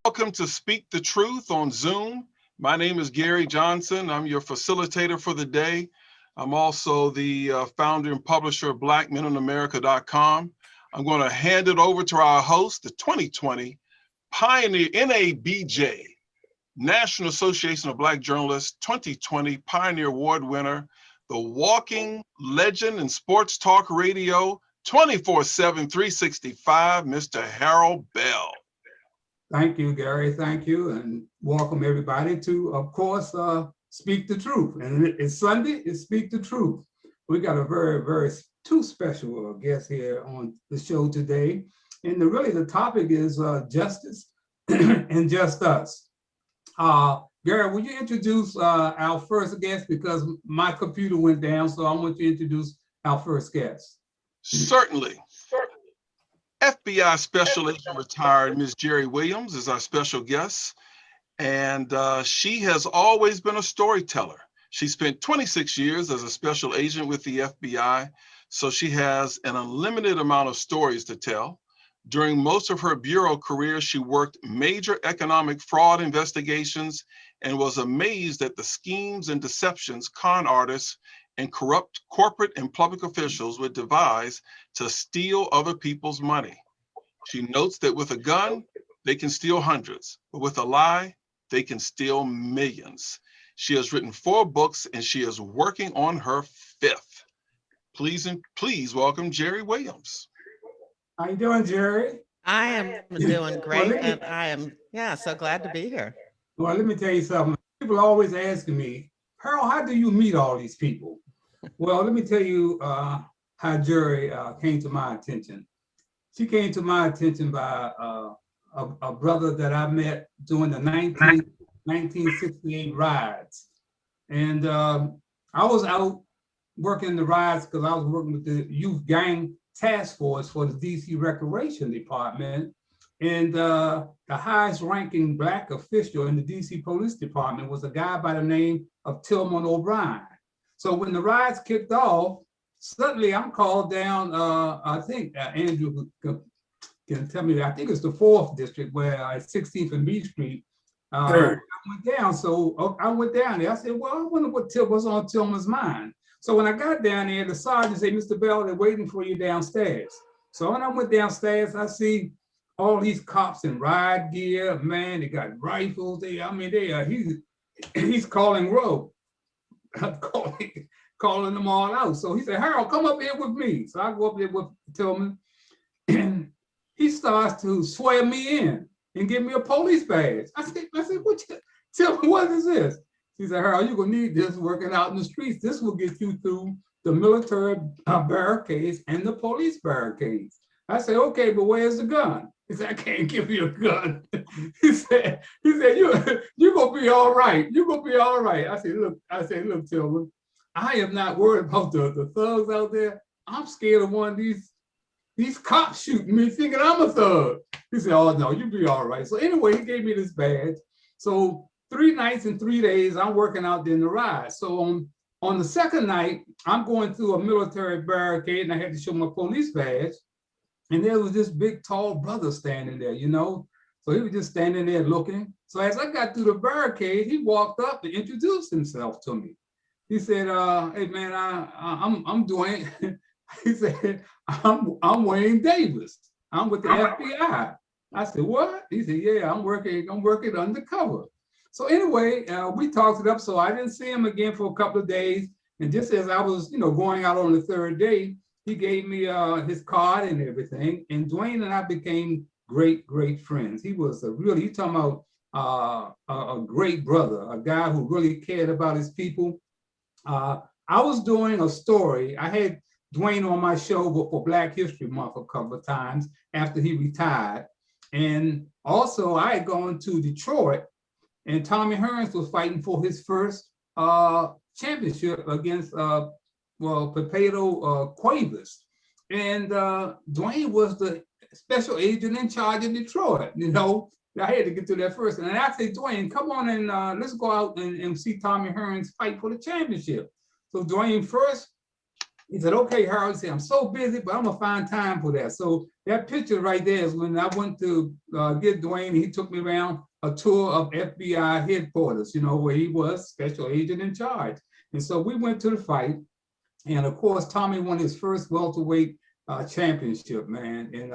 Welcome to Speak the Truth on Zoom. My name is Jerri Johnson. I'm your facilitator for the day. I'm also the founder and publisher of BlackMenInAmerica.com. I'm going to hand it over to our host, the 2020 Pioneer NABJ, National Association of Black Journalists 2020 Pioneer Award winner, the walking legend in sports talk radio 24/7, 365, Mr. Harold Bell. Thank you, Gary. Thank you, and welcome everybody to, of course, Speak the Truth. And it's Sunday, it's Speak the Truth. We got a very two special guests here on the show today. And really the topic is justice and just us. Gary, will you introduce our first guest, because my computer went down, so I want you to introduce our first guest. Certainly. FBI Special Agent retired Ms. Jerri Williams is our special guest, and she has always been a storyteller. She spent 26 years as a special agent with the FBI, so she has an unlimited amount of stories to tell. During most of her bureau career, she worked major economic fraud investigations and was amazed at the schemes and deceptions con artists and corrupt corporate and public officials would devise to steal other people's money. She notes that with a gun, they can steal hundreds, but with a lie, they can steal millions. She has written 4 books and she is working on her 5th. Please welcome Jerri Williams. How you doing, Jerri? I am doing great, and I am, so glad to be here. Well, let me tell you something. People are always asking me, Harold, how do you meet all these people? Well, let me tell you how Jerri came to my attention. She came to my attention by a brother that I met during the 1968 riots. And I was out working the riots because I was working with the youth gang task force for the DC Recreation Department. And the highest ranking Black official in the DC Police Department was a guy by the name of Tillman O'Brien. So when the riots kicked off, suddenly I'm called down, I think Andrew can tell me, I think it's the 4th district where at 16th and B Street, I went down. So I went down there. I said, well, I wonder what's on Tillman's mind. So when I got down there, the sergeant said, Mr. Bell, they're waiting for you downstairs. So when I went downstairs, I see all these cops in riot gear. Man, they got rifles. He's calling row. calling them all out. So he said, Harold, come up here with me. So I go up there with Tillman, and he starts to swear me in and give me a police badge. I said, Tillman, what is this? He said, Harold, you're gonna need this working out in the streets. This will get you through the military barricades and the police barricades. I said, okay, but where's the gun? He said, I can't give you a gun. he said, you're gonna be all right. You're gonna be all right. I said, look, Tillman, I am not worried about the thugs out there. I'm scared of one of these cops shooting me thinking I'm a thug. He said, oh no, you'll be all right. So anyway, he gave me this badge. So 3 nights and 3 days, I'm working out there in the ride. So on the second night, I'm going through a military barricade and I had to show my police badge. And there was this big, tall brother standing there, So he was just standing there looking. So as I got through the barricade, he walked up and introduced himself to me. He said, hey man, I'm Dwayne. He said, I'm Wayne Davis. I'm with the FBI. I said, what? He said, yeah, I'm working undercover. So anyway, we talked it up. So I didn't see him again for a couple of days. And just as I was, going out on the 3rd day, he gave me his card and everything. And Dwayne and I became great friends. He was you talking about a great brother, a guy who really cared about his people. I was doing a story. I had Dwayne on my show for Black History Month a couple of times after he retired. And also I had gone to Detroit, and Tommy Hearns was fighting for his first championship against Potato Cuevas. And Dwayne was the special agent in charge of Detroit. I had to get to that first. And I said, Dwayne, come on and let's go out and see Tommy Hearns fight for the championship. So Dwayne first He said, okay, Harold, he said, I'm so busy, but I'm gonna find time for that. So that picture right there is when I went to get Dwayne. He took me around a tour of FBI headquarters, where he was special agent in charge. And so we went to the fight. And of course, Tommy won his first welterweight championship, man. And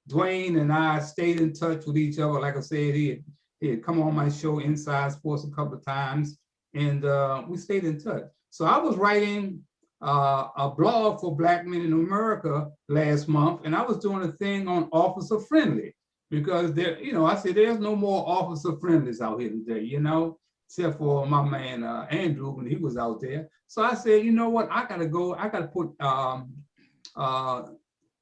Dwayne and I stayed in touch with each other. Like I said, he had come on my show, Inside Sports, a couple of times, and we stayed in touch. So I was writing a blog for Black Men in America last month, and I was doing a thing on officer friendly because there, I said there's no more officer friendlies out here today, except for my man Andrew when he was out there. So I said, you know what, I gotta put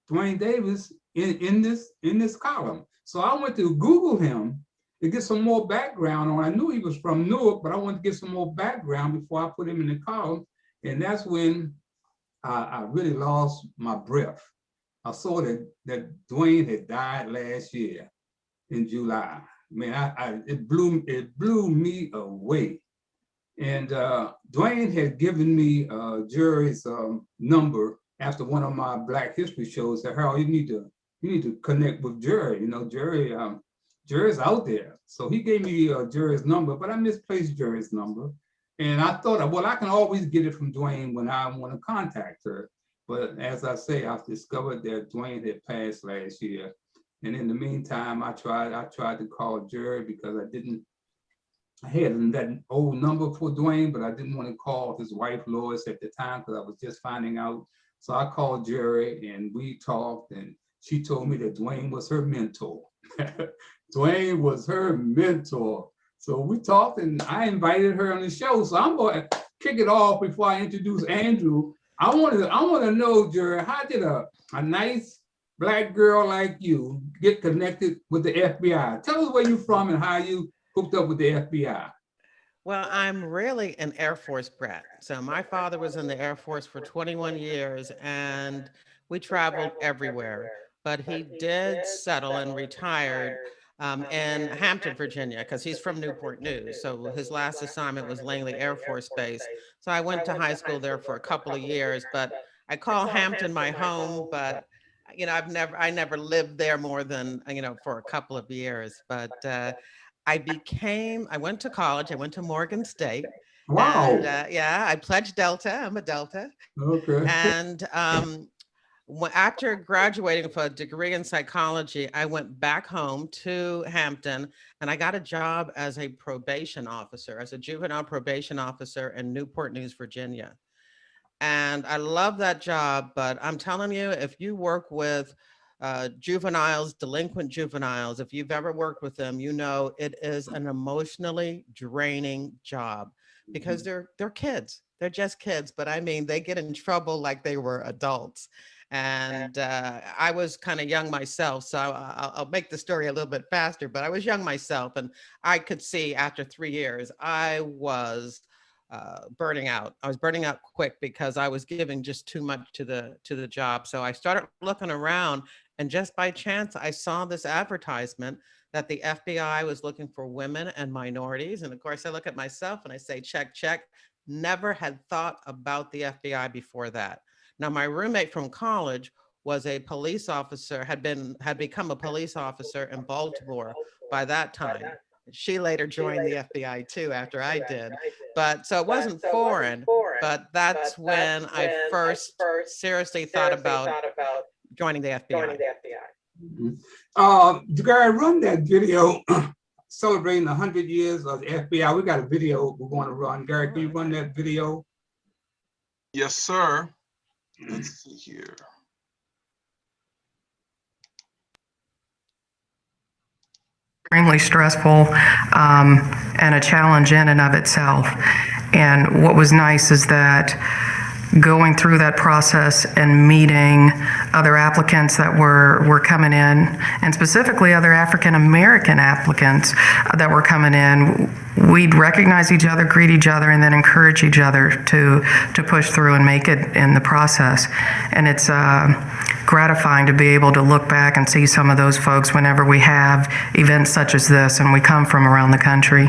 Dwayne Davis in this column. So I went to Google him to get some more background on. I knew he was from Newark, but I wanted to get some more background before I put him in the column. And that's when I really lost my breath. I saw that Dwayne had died last year in July. Man, it blew me away. And Dwayne had given me Jerri's number after one of my Black History shows. Said, Harold, you need to connect with Jerri. Jerri's out there. So he gave me Jerri's number, but I misplaced Jerri's number. And I thought, well, I can always get it from Dwayne when I want to contact her. But as I say, I've discovered that Dwayne had passed last year. And in the meantime, I tried to call Jerri because I had that old number for Dwayne, but I didn't want to call his wife, Lois, at the time because I was just finding out. So I called Jerri and we talked, and she told me that Dwayne was her mentor. Dwayne was her mentor. So we talked and I invited her on the show. So I'm going to kick it off before I introduce Andrew. I want to know, Jerri, how did a nice Black girl like you get connected with the FBI? Tell us where you're from and how you hooked up with the FBI. Well, I'm really an Air Force brat. So my father was in the Air Force for 21 years and we traveled everywhere. But he did settle and retired in Hampton, Virginia, because he's from Newport News. So his last assignment was Langley Air Force Base. So I went to high school there for a couple of years, but I call Hampton my home, but I never lived there more than, for a couple of years. But I went to college. I went to Morgan State. Wow. And I pledged Delta. I'm a Delta. Okay. And after graduating for a degree in psychology, I went back home to Hampton and I got a job as a probation officer, as a juvenile probation officer in Newport News, Virginia. And I love that job, but I'm telling you, if you work with juveniles, delinquent juveniles, if you've ever worked with them, it is an emotionally draining job because they're kids. They're just kids, but I mean, they get in trouble like they were adults. And I was kind of young myself, so I'll make the story a little bit faster, but I was young myself and I could see after 3 years, I was burning out. I was burning out quick because I was giving just too much to the job. So I started looking around and just by chance, I saw this advertisement that the FBI was looking for women and minorities. And of course I look at myself and I say, check, check. Never had thought about the FBI before that. Now, my roommate from college was a police officer, had become a police officer in Baltimore by that time. She later joined the FBI too after I did. But so it wasn't foreign, but that's when I first seriously thought about joining the FBI. Jerri, run that video celebrating 100 years of the FBI. We got a video we're going to run. Gary, can you run that video? Yes, sir. Let's see here. Extremely stressful and a challenge in and of itself. And what was nice is that going through that process and meeting other applicants that were coming in, and specifically other African American applicants that were coming in, we'd recognize each other, greet each other, and then encourage each other to push through and make it in the process. And it's gratifying to be able to look back and see some of those folks whenever we have events such as this, and we come from around the country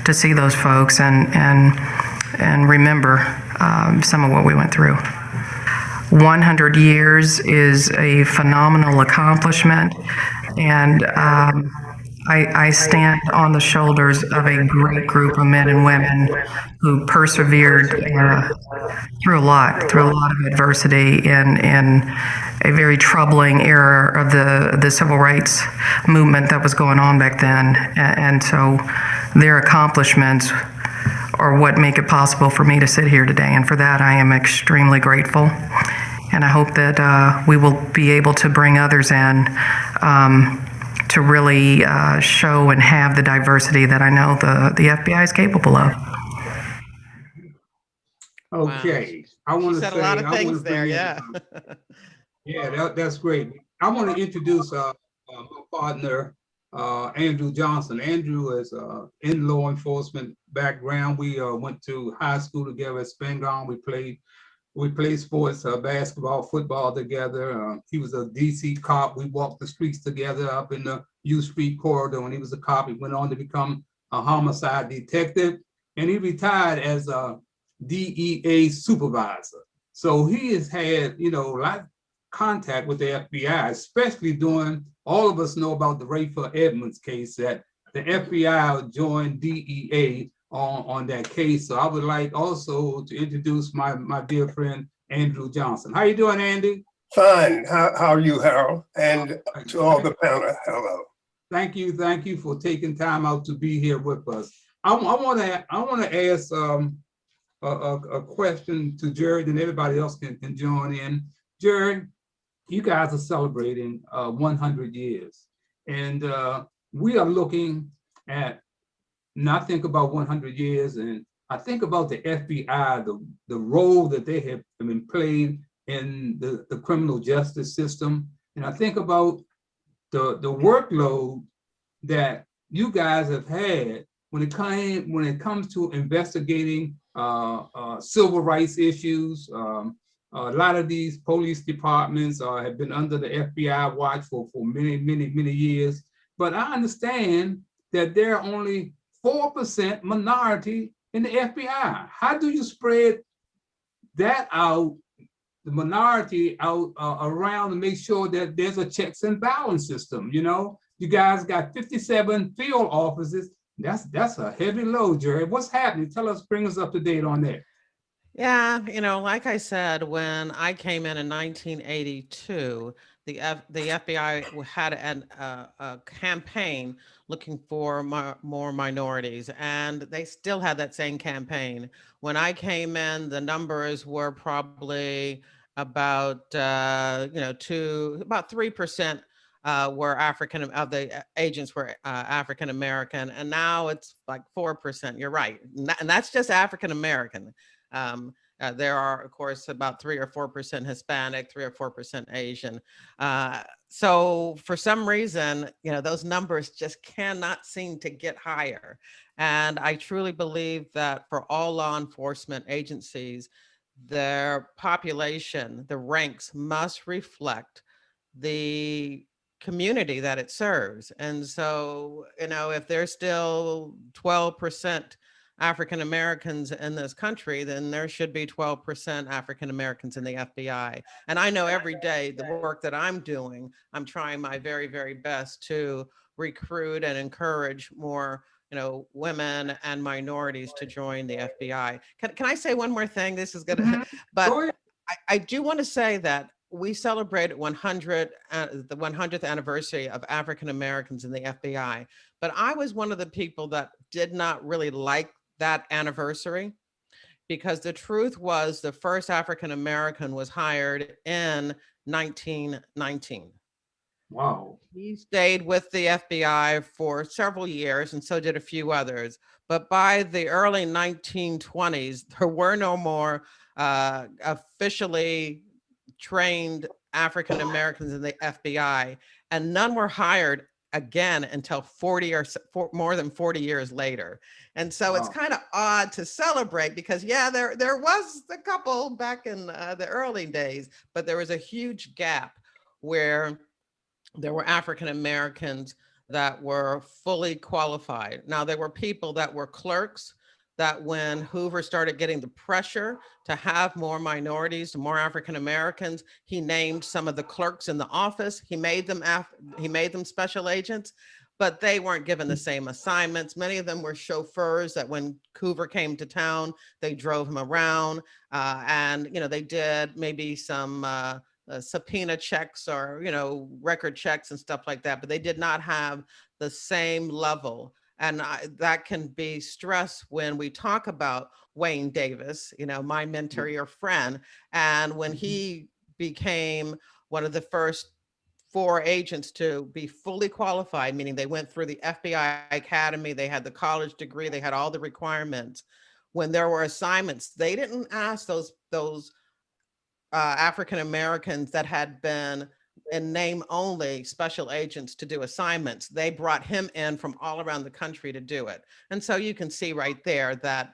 to see those folks and remember some of what we went through. 100 years is a phenomenal accomplishment, and I stand on the shoulders of a great group of men and women who persevered through a lot of adversity in a very troubling era of the civil rights movement that was going on back then. And so their accomplishments are what make it possible for me to sit here today. And for that, I am extremely grateful. And I hope that we will be able to bring others in to really show and have the diversity that I know the FBI is capable of. Okay, I want She to said say, a lot of I want things to there, bring in, yeah. yeah, that's great. I want to introduce my partner, Andrew Johnson. Andrew is in law enforcement background. We went to high school together at Spangdahl. We played sports, basketball, football together. He was a DC cop. We walked the streets together up in the U Street corridor. When he was a cop, he went on to become a homicide detective, and he retired as a DEA supervisor. So he has had, a lot of contact with the FBI, especially during, all of us know about the Rayford Edmonds case, that the FBI joined DEA on that case. So I would like also to introduce my dear friend, Andrew Johnson. How you doing, Andy? Fine. How are you, Harold? And to all the panel, hello. Thank you for taking time out to be here with us. I want to ask a question to Jerri, then everybody else can join in. Jerri, you guys are celebrating 100 years, and we are looking at, and I think about 100 years, and I think about the FBI, the role that they have been played in the criminal justice system, and I think about the workload that you guys have had when it comes to investigating civil rights issues. A lot of these police departments have been under the FBI watch for many years, but I understand that there are only 4% minority in the FBI. How do you spread that out, the minority out around, to make sure that there's a checks and balance system? You guys got 57 field offices. That's a heavy load, Jerri. What's happening? Bring us up to date on that. Yeah, like I said, when I came in 1982, the FBI had a campaign looking for more minorities, and they still had that same campaign. When I came in, the numbers were probably about about 3% were of the agents were African American, and now it's like 4%. You're right, and that's just African American. There are, of course, about 3 or 4% Hispanic, 3 or 4% Asian. So for some reason, those numbers just cannot seem to get higher. And I truly believe that for all law enforcement agencies, their population, the ranks must reflect the community that it serves. And so, if there's still 12% African Americans in this country, then there should be 12% African Americans in the FBI. And I know every day the work that I'm doing, I'm trying my very, very best to recruit and encourage more, women and minorities to join the FBI. Can I say one more thing? This is gonna, but I do want to say that we celebrated the 100th anniversary of African Americans in the FBI, but I was one of the people that did not really like that anniversary, because the truth was the first African American was hired in 1919. Wow. He stayed with the FBI for several years, and so did a few others. But by the early 1920s, there were no more officially trained African Americans in the FBI, and none were hired again until more than 40 years later. And so it's kind of odd to celebrate, because there was a couple back in the early days, but there was a huge gap where there were African Americans that were fully qualified. Now, there were people that were clerks, that when Hoover started getting the pressure to have more minorities, more African Americans, he named some of the clerks in the office. He made them special agents, but they weren't given the same assignments. Many of them were chauffeurs that when Hoover came to town, they drove him around, and they did maybe some subpoena checks or record checks and stuff like that, but they did not have the same level. And that can be stress when we talk about Wayne Davis, my mentor, your friend. And when he became one of the first 4 agents to be fully qualified, meaning they went through the FBI Academy, they had the college degree, they had all the requirements. When there were assignments, they didn't ask those African Americans that had been in name only special agents to do assignments. They brought him in from all around the country to do it. And so you can see right there that,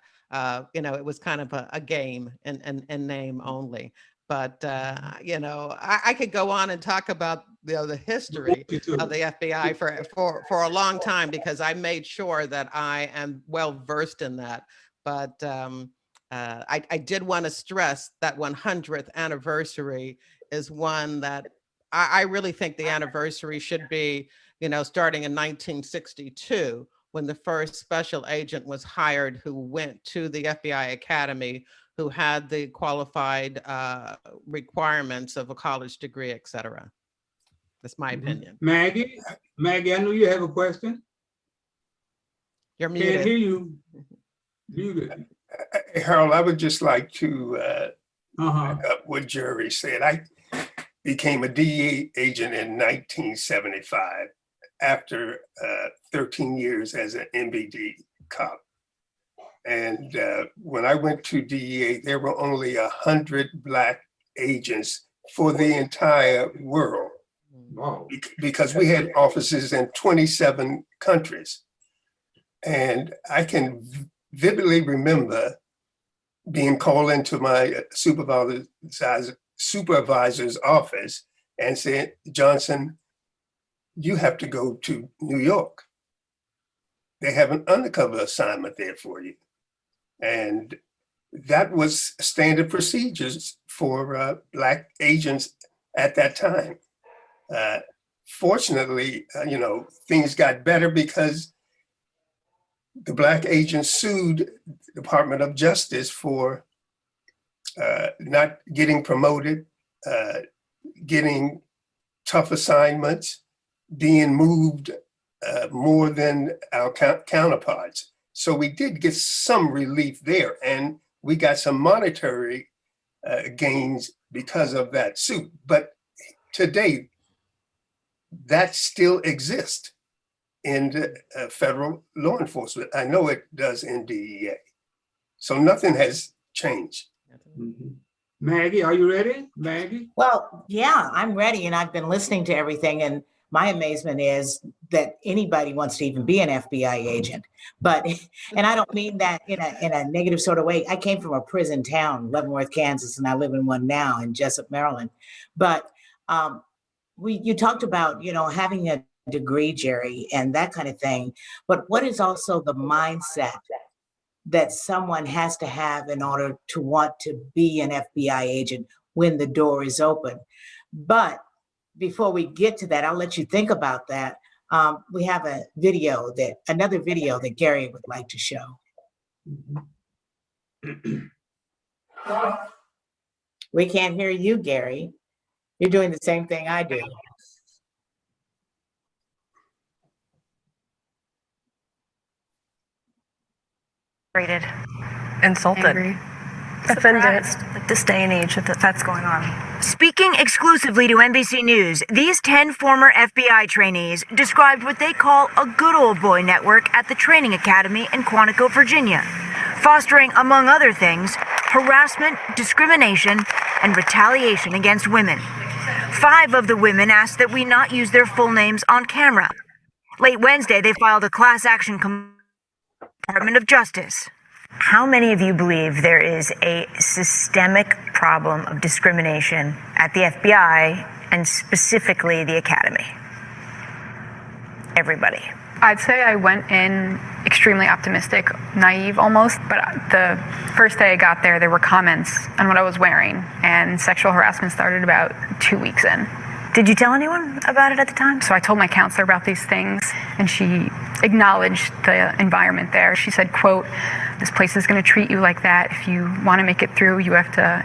it was kind of a game in name only. But, I could go on and talk about the history of the FBI for a long time, because I made sure that I am well versed in that. But I did want to stress that 100th anniversary is one that I really think the anniversary should be, starting in 1962, when the first special agent was hired who went to the FBI Academy, who had the qualified requirements of a college degree, et cetera. That's my opinion. Maggie, I know you have a question. You're muted. Can't hear you. Muted. Harold, I would just like to back up what Jerri said. I became a DEA agent in 1975 after 13 years as an MBD cop. And when I went to DEA, there were only 100 Black agents for the entire world. Wow. Because we had offices in 27 countries. And I can vividly remember being called into my supervisor's office and said, Johnson, you have to go to New York. They have an undercover assignment there for you. And that was standard procedures for Black agents at that time. Fortunately, things got better because the Black agents sued the Department of Justice for not getting promoted, getting tough assignments, being moved more than our counterparts. So we did get some relief there, and we got some monetary gains because of that suit. But today, that still exists in federal law enforcement. I know it does in DEA. So nothing has changed. Mm-hmm. Maggie, are you ready? Maggie? Well, yeah, I'm ready. And I've been listening to everything. And my amazement is that anybody wants to even be an FBI agent. But, and I don't mean that in a negative sort of way. I came from a prison town, Leavenworth, Kansas, and I live in one now in Jessup, Maryland. But you talked about, having a degree, Jerri, and that kind of thing. But what is also the mindset that someone has to have in order to want to be an FBI agent when the door is open? But before we get to that, I'll let you think about that. We have another video that Gary would like to show. We can't hear you, Gary. You're doing the same thing I do. Insulted, angry, offended. like this day and age that's going on. Speaking exclusively to NBC News, these 10 former FBI trainees described what they call a good old boy network at the training academy in Quantico, Virginia, fostering, among other things, harassment, discrimination, and retaliation against women. 5 of the women asked that we not use their full names on camera. Late Wednesday, they filed a class action complaint with the Department of Justice. How many of you believe there is a systemic problem of discrimination at the FBI and specifically the Academy? Everybody. I'd say I went in extremely optimistic, naive almost. But the first day I got there, there were comments on what I was wearing, and sexual harassment started about 2 weeks in. Did you tell anyone about it at the time? So I told my counselor about these things, and she acknowledged the environment there. She said, quote, "This place is going to treat you like that. If you want to make it through, you have to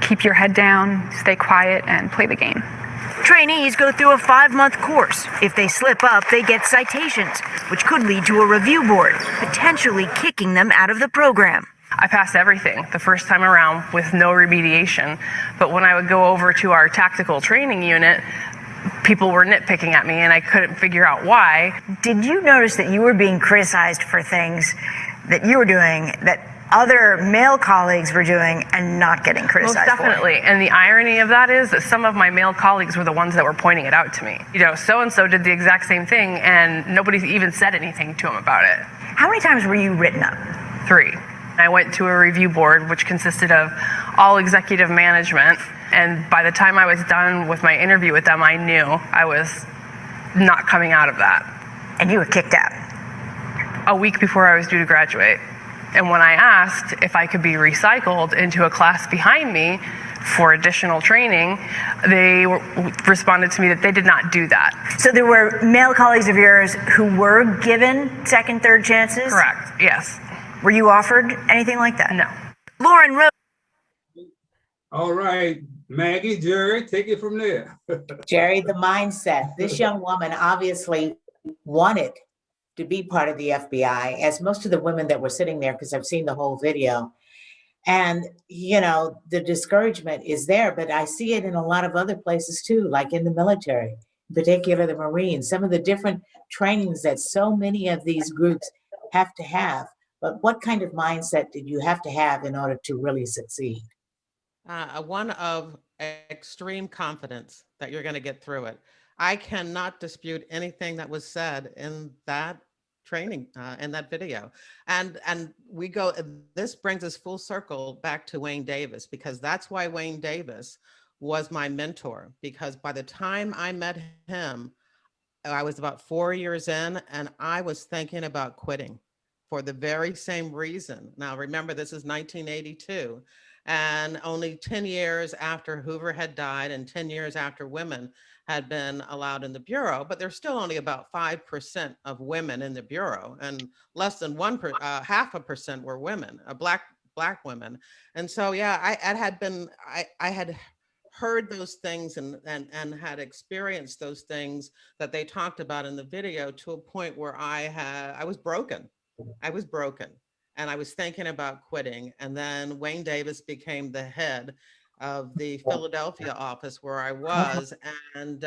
keep your head down, stay quiet, and play the game." Trainees go through a 5-month course. If they slip up, they get citations, which could lead to a review board, potentially kicking them out of the program. I passed everything the first time around with no remediation. But when I would go over to our tactical training unit, people were nitpicking at me and I couldn't figure out why. Did you notice that you were being criticized for things that you were doing that other male colleagues were doing and not getting criticized? Most definitely. And the irony of that is that some of my male colleagues were the ones that were pointing it out to me. You know, so-and-so did the exact same thing and nobody even said anything to him about it. How many times were you written up? 3. I went to a review board, which consisted of all executive management. And by the time I was done with my interview with them, I knew I was not coming out of that. And you were kicked out? A week before I was due to graduate. And when I asked if I could be recycled into a class behind me for additional training, they responded to me that they did not do that. So there were male colleagues of yours who were given second, third chances? Correct, yes. Were you offered anything like that? No. Lauren Rose. All right, Maggie, Jerri, take it from there. Jerri, the mindset. This young woman obviously wanted to be part of the FBI, as most of the women that were sitting there, because I've seen the whole video. And, you know, the discouragement is there, but I see it in a lot of other places too, like in the military, in particular the Marines, some of the different trainings that so many of these groups have to have. But what kind of mindset did you have to have in order to really succeed? One of extreme confidence that you're going to get through it. I cannot dispute anything that was said in that training, in that video. And we go, this brings us full circle back to Wayne Davis, because that's why Wayne Davis was my mentor, because by the time I met him, I was about 4 years in and I was thinking about quitting for the very same reason. Now, remember, this is 1982. And only 10 years after Hoover had died and 10 years after women had been allowed in the Bureau, but there's still only about 5% of women in the Bureau, and less than 0.5% were women, black women. And so, yeah, I had heard those things and had experienced those things that they talked about in the video, to a point where I was broken. I was broken. And I was thinking about quitting. And then Wayne Davis became the head of the Philadelphia office where I was. And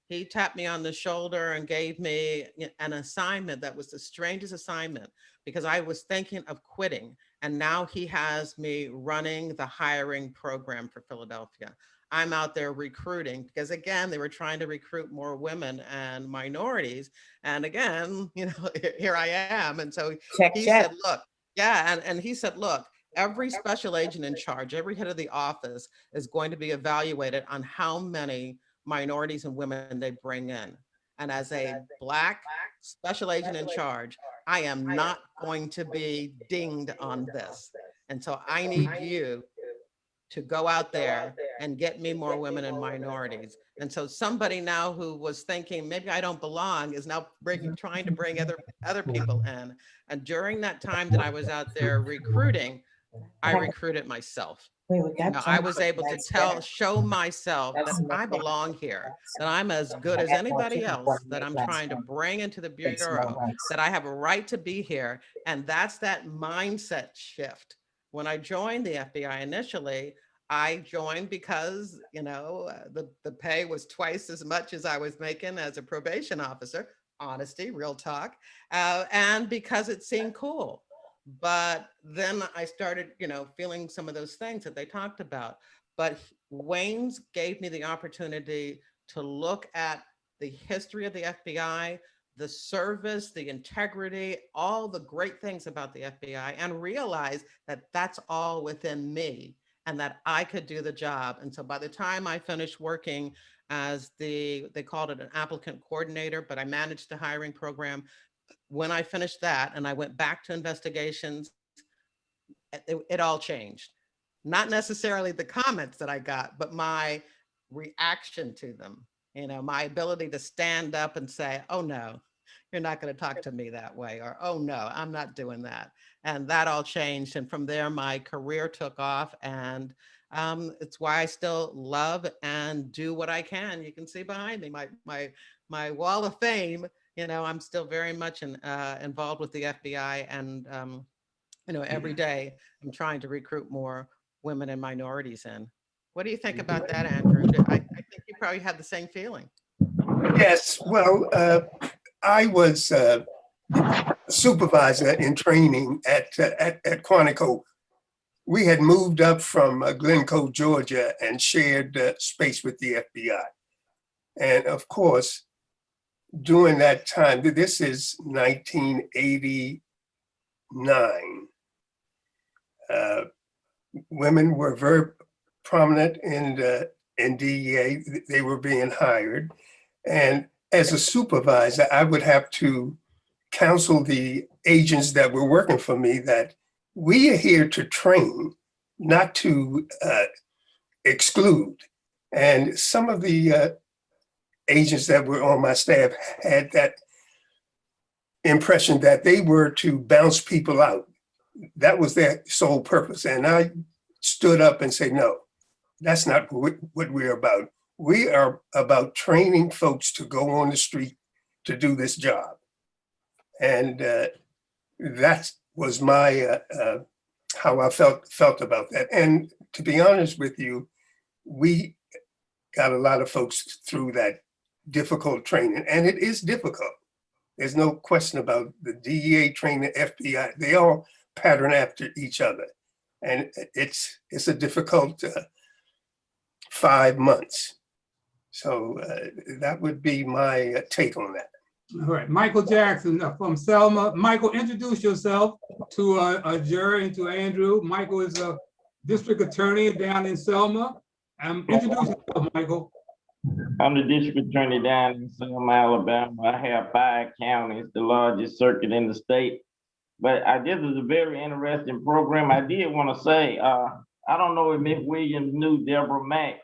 he tapped me on the shoulder and gave me an assignment that was the strangest assignment, because I was thinking of quitting. And now he has me running the hiring program for Philadelphia. I'm out there recruiting, because again, they were trying to recruit more women and minorities. And again, you know, here I am. And so he said, look, yeah, and he said, look, every special agent in charge, every head of the office is going to be evaluated on how many minorities and women they bring in. And as a Black special agent in charge, I am not going to be dinged on this. And so I need you to go out there and get me more women and minorities. And so somebody now who was thinking, maybe I don't belong, is now trying to bring other people in. And during that time that I was out there recruiting, I recruited myself. I was able to show myself that I belong here, that I'm as good as anybody else, that I'm trying to bring into the Bureau, that I have a right to be here. And that's that mindset shift. When I joined the FBI initially, I joined because, you know, the pay was twice as much as I was making as a probation officer, honesty, real talk, and because it seemed cool. But then I started, you know, feeling some of those things that they talked about. But Wayne's gave me the opportunity to look at the history of the FBI, the service, the integrity, all the great things about the FBI, and realize that that's all within me and that I could do the job. And so by the time I finished working as they called it an applicant coordinator, but I managed the hiring program, when I finished that and I went back to investigations, it all changed. Not necessarily the comments that I got, but my reaction to them. You know, my ability to stand up and say, oh no, you're not going to talk to me that way, or oh no, I'm not doing that. And that all changed. And from there, my career took off, and it's why I still love and do what I can. You can see behind me my wall of fame. You know, I'm still very much involved with the FBI, and you know, every day I'm trying to recruit more women and minorities in. What do you think about that, Andrew? I think you probably had the same feeling. Yes, well, I was supervisor in training at Quantico. We had moved up from Glencoe, Georgia, and shared space with the FBI. And of course, during that time, this is 1989, women were very prominent in DEA. They were being hired. And as a supervisor, I would have to counsel the agents that were working for me that we are here to train, not to exclude. And some of the agents that were on my staff had that impression that they were to bounce people out. That was their sole purpose. And I stood up and said, no, that's not what we're about. We are about training folks to go on the street to do this job. And that was my, how I felt about that. And to be honest with you, we got a lot of folks through that difficult training, and it is difficult. There's no question about the DEA training, FBI, they all pattern after each other. And it's a difficult 5 months. So that would be my take on that. All right, Michael Jackson from Selma. Michael, introduce yourself to Jerri and to Andrew. Michael is a district attorney down in Selma. Introduce yourself, Michael. I'm the district attorney down in Selma, Alabama. I have 5 counties, the largest circuit in the state. But this is a very interesting program. I did want to say, I don't know if Ms. Williams knew Deborah Mack.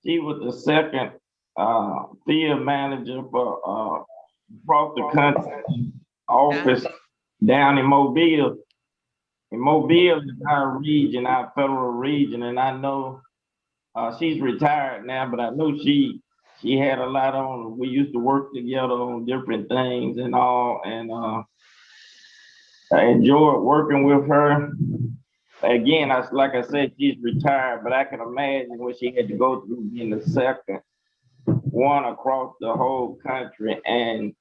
She was the second field manager for across the country office down in Mobile. And Mobile is our region, our federal region, and I know she's retired now, but I know she had a lot on. We used to work together on different things and all, and I enjoyed working with her. Again, like I said, she's retired, but I can imagine what she had to go through being the second one across the whole country and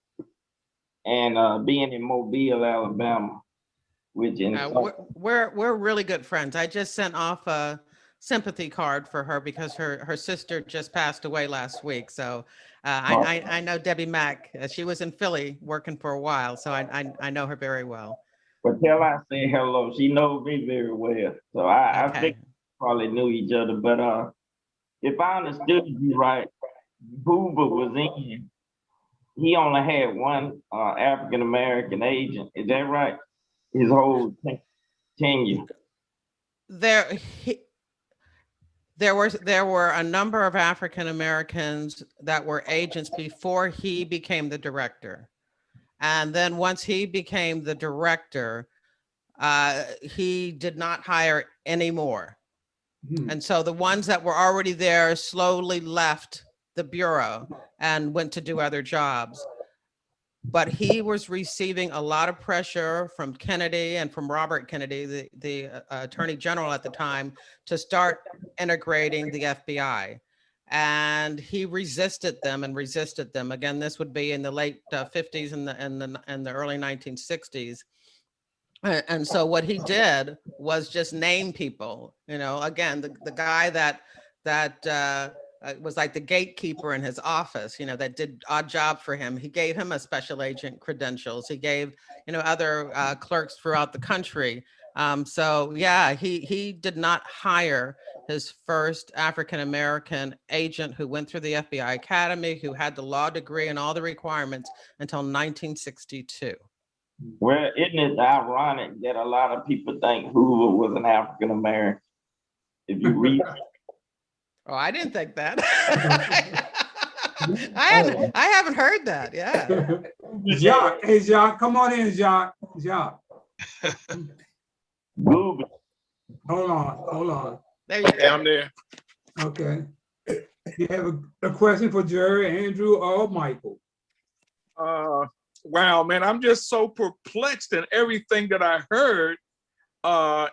being in Mobile, Alabama, which we're really good friends. I just sent off a sympathy card for her because her sister just passed away last week. So I know Debbie Mack. She was in Philly working for a while, so I know her very well. But tell her I say hello. She knows me very well. So I think we probably knew each other. But if I understood you right, Hoover was in. He only had one African-American agent. Is that right? His whole tenure. There were a number of African Americans that were agents before he became the director. And then once he became the director, he did not hire any more. And so the ones that were already there slowly left the Bureau and went to do other jobs. But he was receiving a lot of pressure from Kennedy and from Robert Kennedy, the Attorney General at the time, to start integrating the FBI. And he resisted them and resisted them. Again, this would be in the late 50s and the early 1960s. And so what he did was just name people. You know, again, the guy that was like the gatekeeper in his office, you know, that did odd job for him. He gave him a special agent credentials. He gave, you know, other clerks throughout the country. So yeah, he did not hire his first African-American agent who went through the FBI Academy, who had the law degree and all the requirements until 1962. Well, isn't it ironic that a lot of people think Hoover was an African American? If you read, Oh, I didn't think that. I haven't heard that. Yeah. Jacques, hey Jacques, come on in, Jacques. Jacques. Google. Hold on. There you go. I'm there. Okay. You have a question for Jerri, Andrew, or Michael? Wow, man, I'm just so perplexed in everything that I heard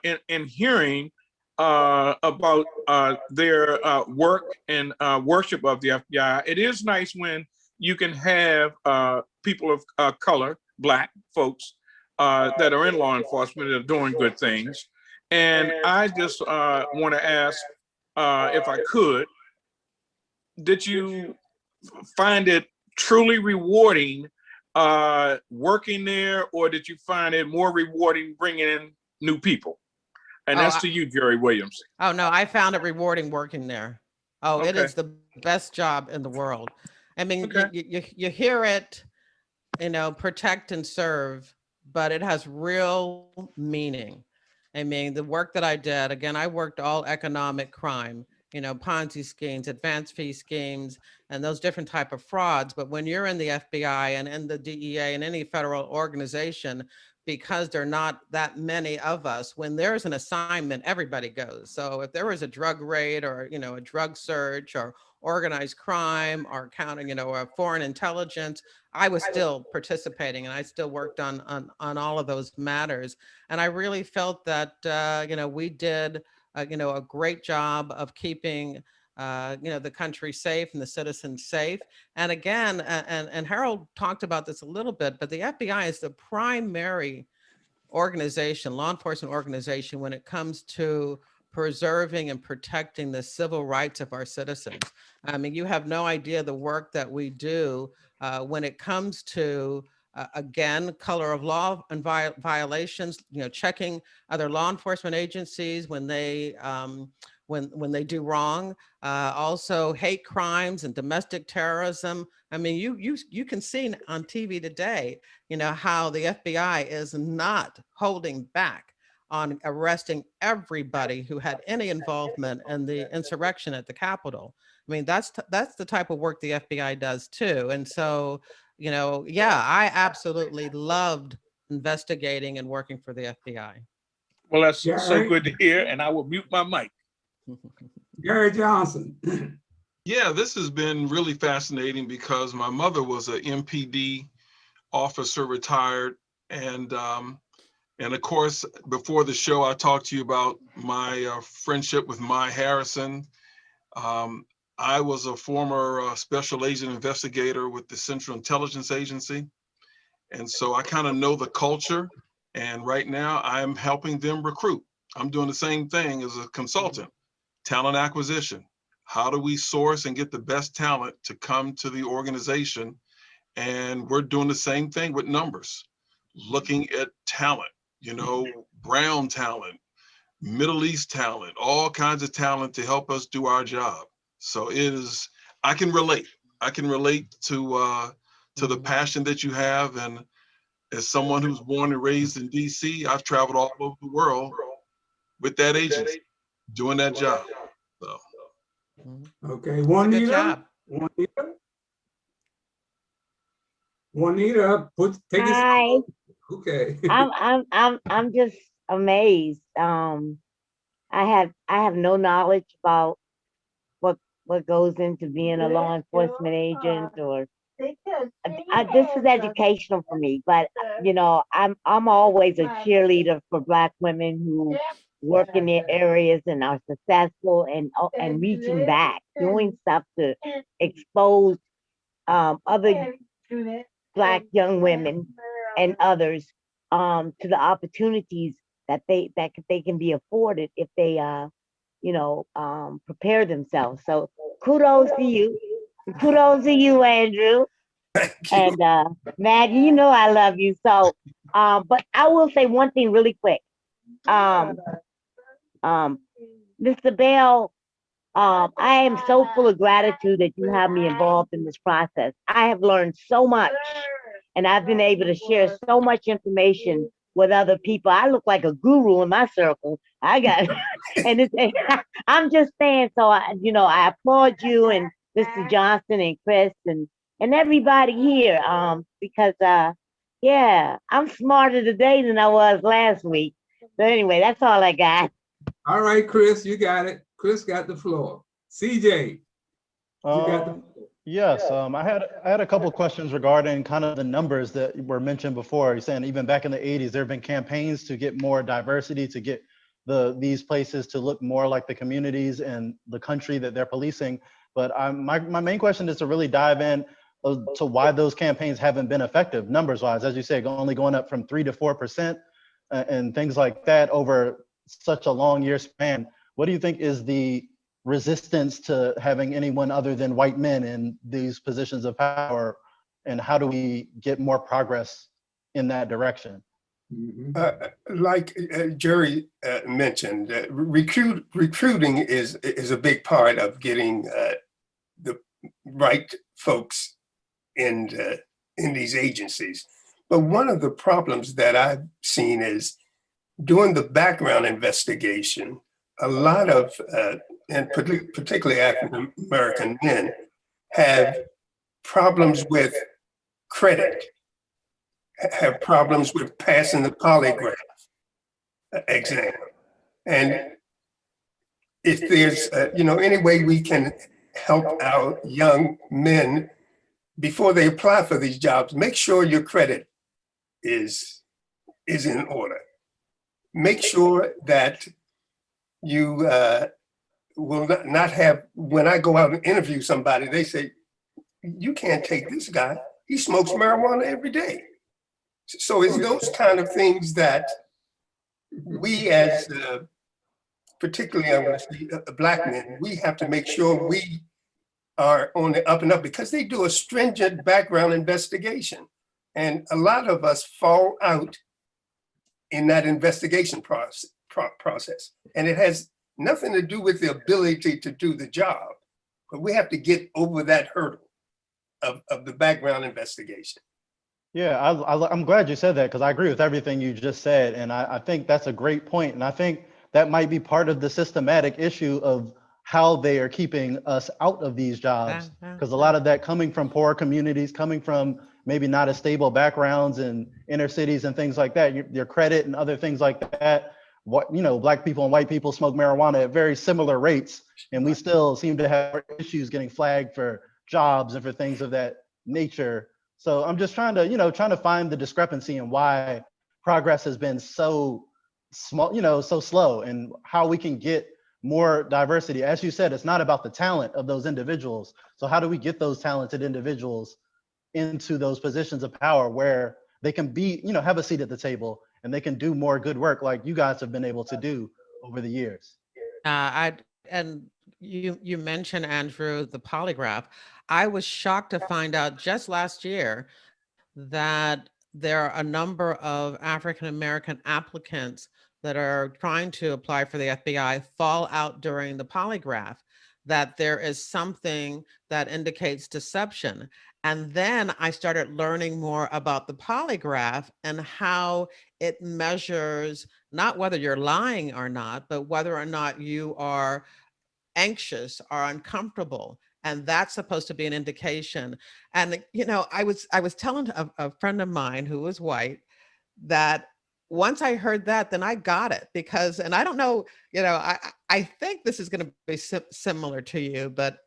in hearing about their work and worship of the FBI. It is nice when you can have people of color, Black folks, that are in law enforcement that are doing good things. And I just want to ask, if I could, did you find it truly rewarding working there, or did you find it more rewarding bringing in new people? And that's to you, Jerri Williams. Oh, no, I found it rewarding working there. Oh, Okay. It is the best job in the world. I mean, Okay. you hear it, protect and serve, but it has real meaning. I mean, the work that I did, again, I worked all economic crime, Ponzi schemes, advance fee schemes, and those different type of frauds. But when you're in the FBI and in the DEA and any federal organization, because there are not that many of us, when there's an assignment, everybody goes. So if there was a drug raid or, a drug search or organized crime or counting, a foreign intelligence, I was still participating and I still worked on all of those matters. And I really felt that, we did, a great job of keeping the country safe and the citizens safe. And again, and Harold talked about this a little bit, but the FBI is the primary organization, law enforcement organization, when it comes to preserving and protecting the civil rights of our citizens. I mean, you have no idea the work that we do when it comes to again, color of law and violations, checking other law enforcement agencies when they when they do wrong. Also hate crimes and domestic terrorism. I mean, you can see on TV today, how the FBI is not holding back on arresting everybody who had any involvement in the insurrection at the Capitol. I mean, that's the type of work the FBI does too. And so, yeah, I absolutely loved investigating and working for the FBI. Well, that's so good to hear, and I will mute my mic. Jerri Johnson. Yeah, this has been really fascinating because my mother was a MPD officer, retired, and of course, before the show, I talked to you about my friendship with Mai Harrison. I was a former special agent investigator with the Central Intelligence Agency. And so I kind of know the culture. And right now I'm helping them recruit. I'm doing the same thing as a consultant, talent acquisition. How do we source and get the best talent to come to the organization? And we're doing the same thing with numbers, looking at talent, brown talent, Middle East talent, all kinds of talent to help us do our job. So I can relate to the passion that you have. And as someone who's born and raised in DC, I've traveled all over the world with that agency, doing that job. So. Okay, Juanita, take us. Hi. Okay. I'm just amazed. I have no knowledge about what goes into being a law enforcement agent, or this is educational for me. But I'm always a cheerleader for Black women who work in their areas and are successful and reaching back, doing stuff to expose other Black young women and others to the opportunities that they can be afforded if they prepare themselves. So kudos to you, Andrew. And Maggie, I love you. So but I will say one thing really quick. Mr. Bell, I am so full of gratitude that you have me involved in this process. I have learned so much, and I've been able to share so much information with other people. I look like a guru in my circle. I got, and I'm just saying. So I applaud you and Mr. Johnson and Chris and everybody here, because yeah, I'm smarter today than I was last week. So anyway, that's all I got. All right, Chris, you got it. Chris got the floor. CJ, you got the floor. Yes, I had a couple questions regarding kind of the numbers that were mentioned before. You're saying even back in the 80s, there have been campaigns to get more diversity, to get these places to look more like the communities and the country that they're policing. But my main question is to really dive in to why those campaigns haven't been effective numbers-wise. As you say, only going up from 3 to 4% and things like that over such a long year span. What do you think is the resistance to having anyone other than white men in these positions of power, and how do we get more progress in that direction? Like Jerri mentioned, recruiting is a big part of getting the right folks in these agencies. But one of the problems that I've seen is doing the background investigation. A lot of and particularly African American men have problems with credit, have problems with passing the polygraph exam. And if there's any way we can help our young men before they apply for these jobs, make sure your credit is in order. Make sure that you will not have, when I go out and interview somebody, they say, you can't take this guy. He smokes marijuana every day. So it's those kind of things that we as, particularly I'm going to say Black men, we have to make sure we are on the up and up, because they do a stringent background investigation. And a lot of us fall out in that investigation process. And it has nothing to do with the ability to do the job, but we have to get over that hurdle of the background investigation. Yeah, I'm glad you said that, because I agree with everything you just said. And I think that's a great point. And I think that might be part of the systematic issue of how they are keeping us out of these jobs, because a lot of that coming from poor communities, coming from maybe not as stable backgrounds in inner cities and things like that, your credit and other things like that. Black people and white people smoke marijuana at very similar rates, and we still seem to have issues getting flagged for jobs and for things of that nature. So I'm just trying to find the discrepancy in why progress has been so small, so slow, and how we can get more diversity. As you said, it's not about the talent of those individuals. So how do we get those talented individuals into those positions of power where they can be, have a seat at the table and they can do more good work like you guys have been able to do over the years? And you mentioned, Andrew, the polygraph. I was shocked to find out just last year that there are a number of African-American applicants that are trying to apply for the FBI fall out during the polygraph, that there is something that indicates deception. And then I started learning more about the polygraph and how it measures not whether you're lying or not, but whether or not you are anxious or uncomfortable. And that's supposed to be an indication. And, I was telling a friend of mine who was white that once I heard that, then I got it, because, and I don't know, I think this is going to be similar to you, but,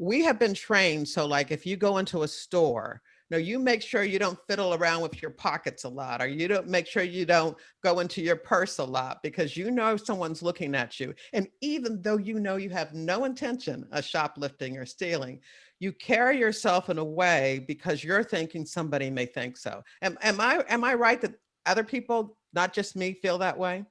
we have been trained. So like, if you go into a store, you make sure you don't fiddle around with your pockets a lot, or you don't make sure you don't go into your purse a lot, because someone's looking at you. And even though you have no intention of shoplifting or stealing, you carry yourself in a way because you're thinking somebody may think so. Am I right that other people, not just me, feel that way?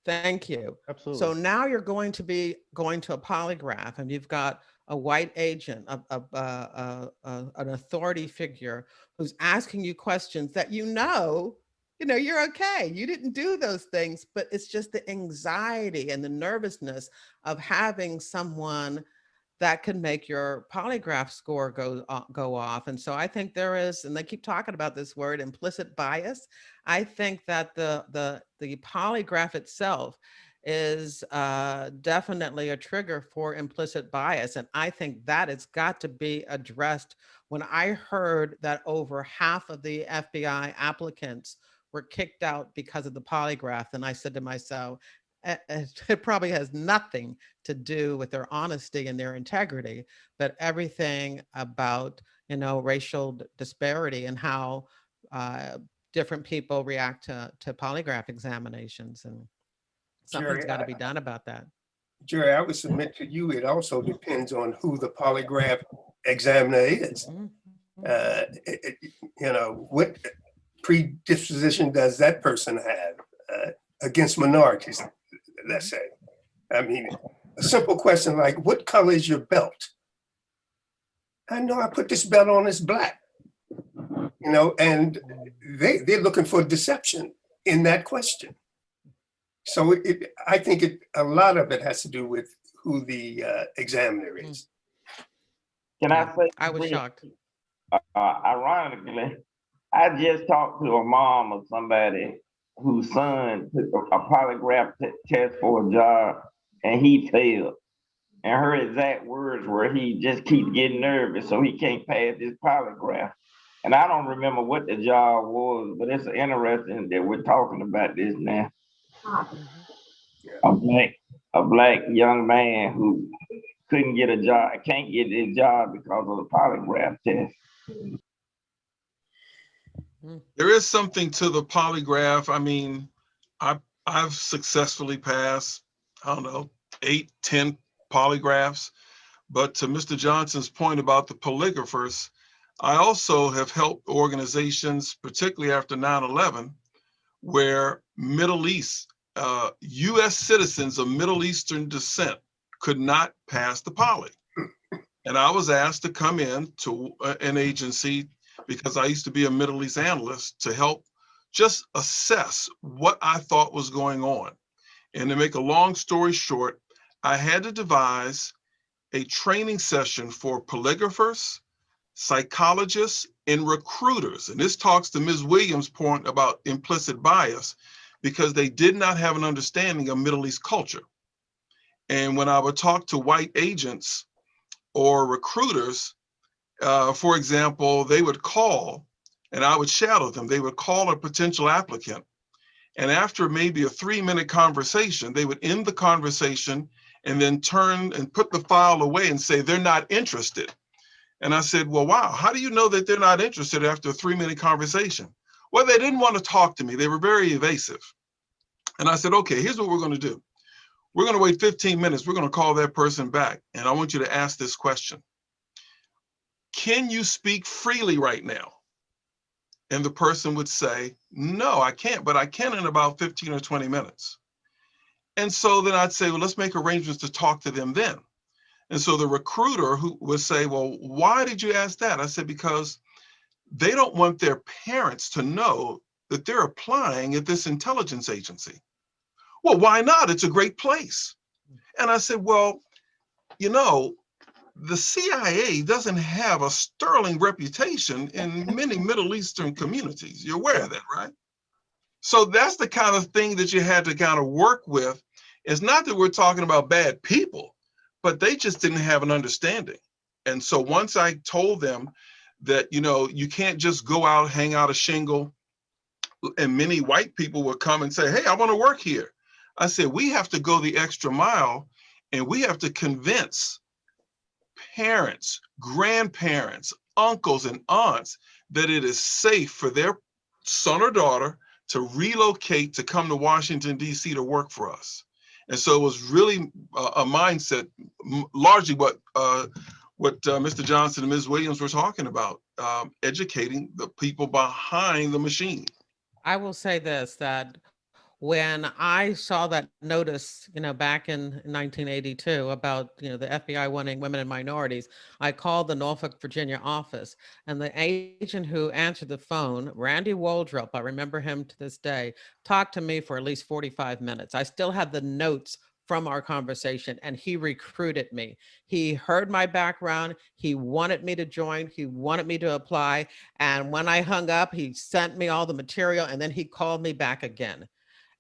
Thank you. Absolutely. So now you're going to be going to a polygraph, and you've got a white agent, an authority figure who's asking you questions that you're okay. You didn't do those things, but it's just the anxiety and the nervousness of having someone that could make your polygraph score go off. And so I think there is, and they keep talking about this word, implicit bias. I think that the polygraph itself is definitely a trigger for implicit bias. And I think that it's got to be addressed. When I heard that over half of the FBI applicants were kicked out because of the polygraph, and I said to myself, it probably has nothing to do with their honesty and their integrity, but everything about, racial disparity and how different people react to polygraph examinations. And something's got to be done about that. Jerry, I would submit to you, it also depends on who the polygraph examiner is. What predisposition does that person have against minorities, let's say? I mean, a simple question like, what color is your belt? I know I put this belt on, it's black, and they're looking for deception in that question. So I think a lot of it has to do with who the examiner is. Can I say? I was shocked. Ironically, I just talked to a mom of somebody whose son took a polygraph test for a job and he failed. And her exact words were, he just keeps getting nervous, so he can't pass his polygraph. And I don't remember what the job was, but it's interesting that we're talking about this now. A black young man who couldn't get a job, can't get his job because of the polygraph test. There is something to the polygraph. I mean, I've successfully passed, 8, 10 polygraphs. But to Mr. Johnson's point about the polygraphers, I also have helped organizations, particularly after 9/11, where Middle East, US citizens of Middle Eastern descent could not pass the poly. And I was asked to come in to an agency, because I used to be a Middle East analyst, to help just assess what I thought was going on. And to make a long story short, I had to devise a training session for polygraphers, psychologists, and recruiters. And this talks to Ms. Williams' point about implicit bias, because they did not have an understanding of Middle East culture. And when I would talk to white agents or recruiters, for example, they would call and I would shadow them. They would call a potential applicant. And after maybe a 3-minute conversation, they would end the conversation and then turn and put the file away and say, they're not interested. And I said, well, wow, how do you know that they're not interested after a 3-minute conversation? Well, they didn't want to talk to me. They were very evasive. And I said, okay, here's what we're going to do. We're going to wait 15 minutes. We're going to call that person back. And I want you to ask this question. Can you speak freely right now? And the person would say, no, I can't, but I can in about 15 or 20 minutes. And so then I'd say, well, let's make arrangements to talk to them then. And so the recruiter who would say, well, why did you ask that? I said, because they don't want their parents to know that they're applying at this intelligence agency. Well, why not? It's a great place. And I said, well, you know, the CIA doesn't have a sterling reputation in many Middle Eastern communities. You're aware of that, right? So that's the kind of thing that you had to kind of work with. It's not that we're talking about bad people, but they just didn't have an understanding. And so once I told them that, you know, you can't just go out, hang out a shingle, and many white people would come and say, hey, I want to work here. I said, we have to go the extra mile, and we have to convince parents, grandparents, uncles, and aunts that it is safe for their son or daughter to relocate to come to Washington, D.C. to work for us. And so it was really a mindset, largely what Mr. Johnson and Ms. Williams were talking about, educating the people behind the machine. I will say this, that when I saw that notice, you know, back in 1982 about, you know, the FBI wanting women and minorities, I called the Norfolk, Virginia office, and the agent who answered the phone, Randy Waldrop, I remember him to this day, talked to me for at least 45 minutes. I still have the notes from our conversation, and he recruited me. He heard my background. He wanted me to join. He wanted me to apply. And when I hung up, he sent me all the material, and then he called me back again.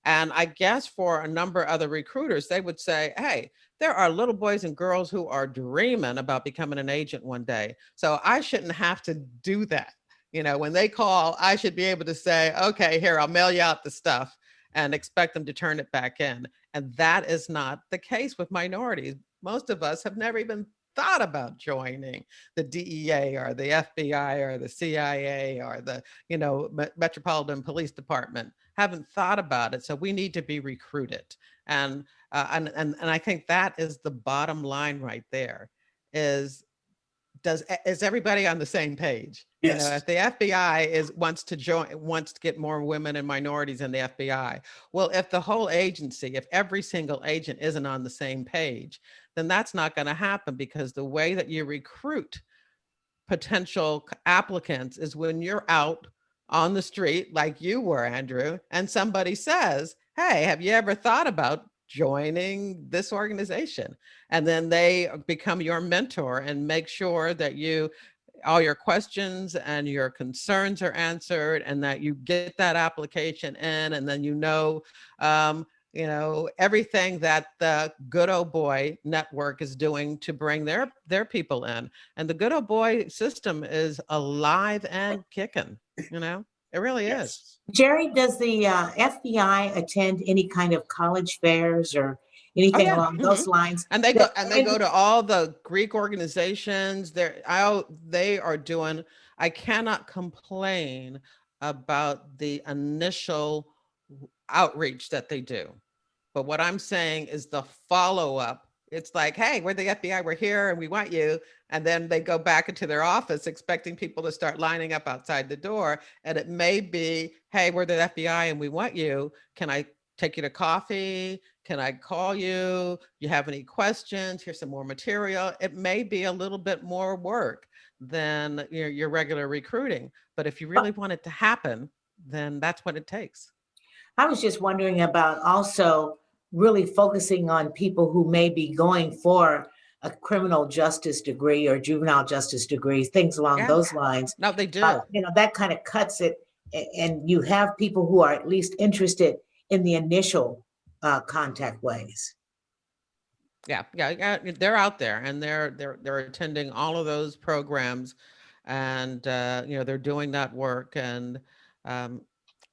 And I guess for a number of other recruiters, they would say, hey, there are little boys and girls who are dreaming about becoming an agent one day. So I shouldn't have to do that. You know, when they call, I should be able to say, okay, here, I'll mail you out the stuff and expect them to turn it back in. And that is not the case with minorities. Most of us have never even thought about joining the DEA or the FBI or the CIA or the, you know, Metropolitan Police Department. Haven't thought about it. So we need to be recruited. And I think that is the bottom line right there is everybody on the same page? Yes. You know, if the FBI wants to get more women and minorities in the FBI, well, if the whole agency, if every single agent isn't on the same page, then that's not going to happen, because the way that you recruit potential applicants is when you're out on the street like you were, Andrew, and somebody says, hey, have you ever thought about joining this organization? And then they become your mentor and make sure that all your questions and your concerns are answered, and that you get that application in, and then you know everything that the Good Old Boy network is doing to bring their people in. And the Good Old Boy system is alive and kicking, you know, it really is. Jerry, does the FBI attend any kind of college fairs or anything along those lines? And they go to all the Greek organizations. They are doing, I cannot complain about the initial outreach that they do. But what I'm saying is the follow-up. It's like, hey, we're the FBI, we're here and we want you. And then they go back into their office expecting people to start lining up outside the door. And it may be, hey, we're the FBI and we want you. Can I take you to coffee? Can I call you? You have any questions? Here's some more material. It may be a little bit more work than your regular recruiting. But if you really want it to happen, then that's what it takes. I was just wondering about also really focusing on people who may be going for a criminal justice degree or juvenile justice degree, things along those lines. No, they do. That kind of cuts it. And you have people who are at least interested in the initial contact ways. Yeah, they're out there, and they're attending all of those programs, and they're doing that work. And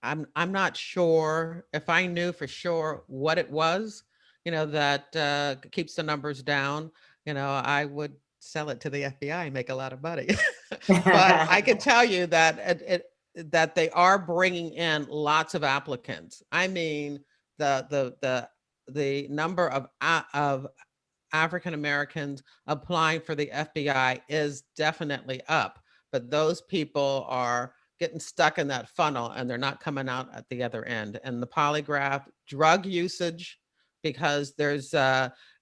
I'm not sure if I knew for sure what it was, that keeps the numbers down. I would sell it to the FBI and make a lot of money. But I can tell you that that they are bringing in lots of applicants. I mean, the number of African Americans applying for the FBI is definitely up, but those people are getting stuck in that funnel and they're not coming out at the other end. And the polygraph, drug usage, because there's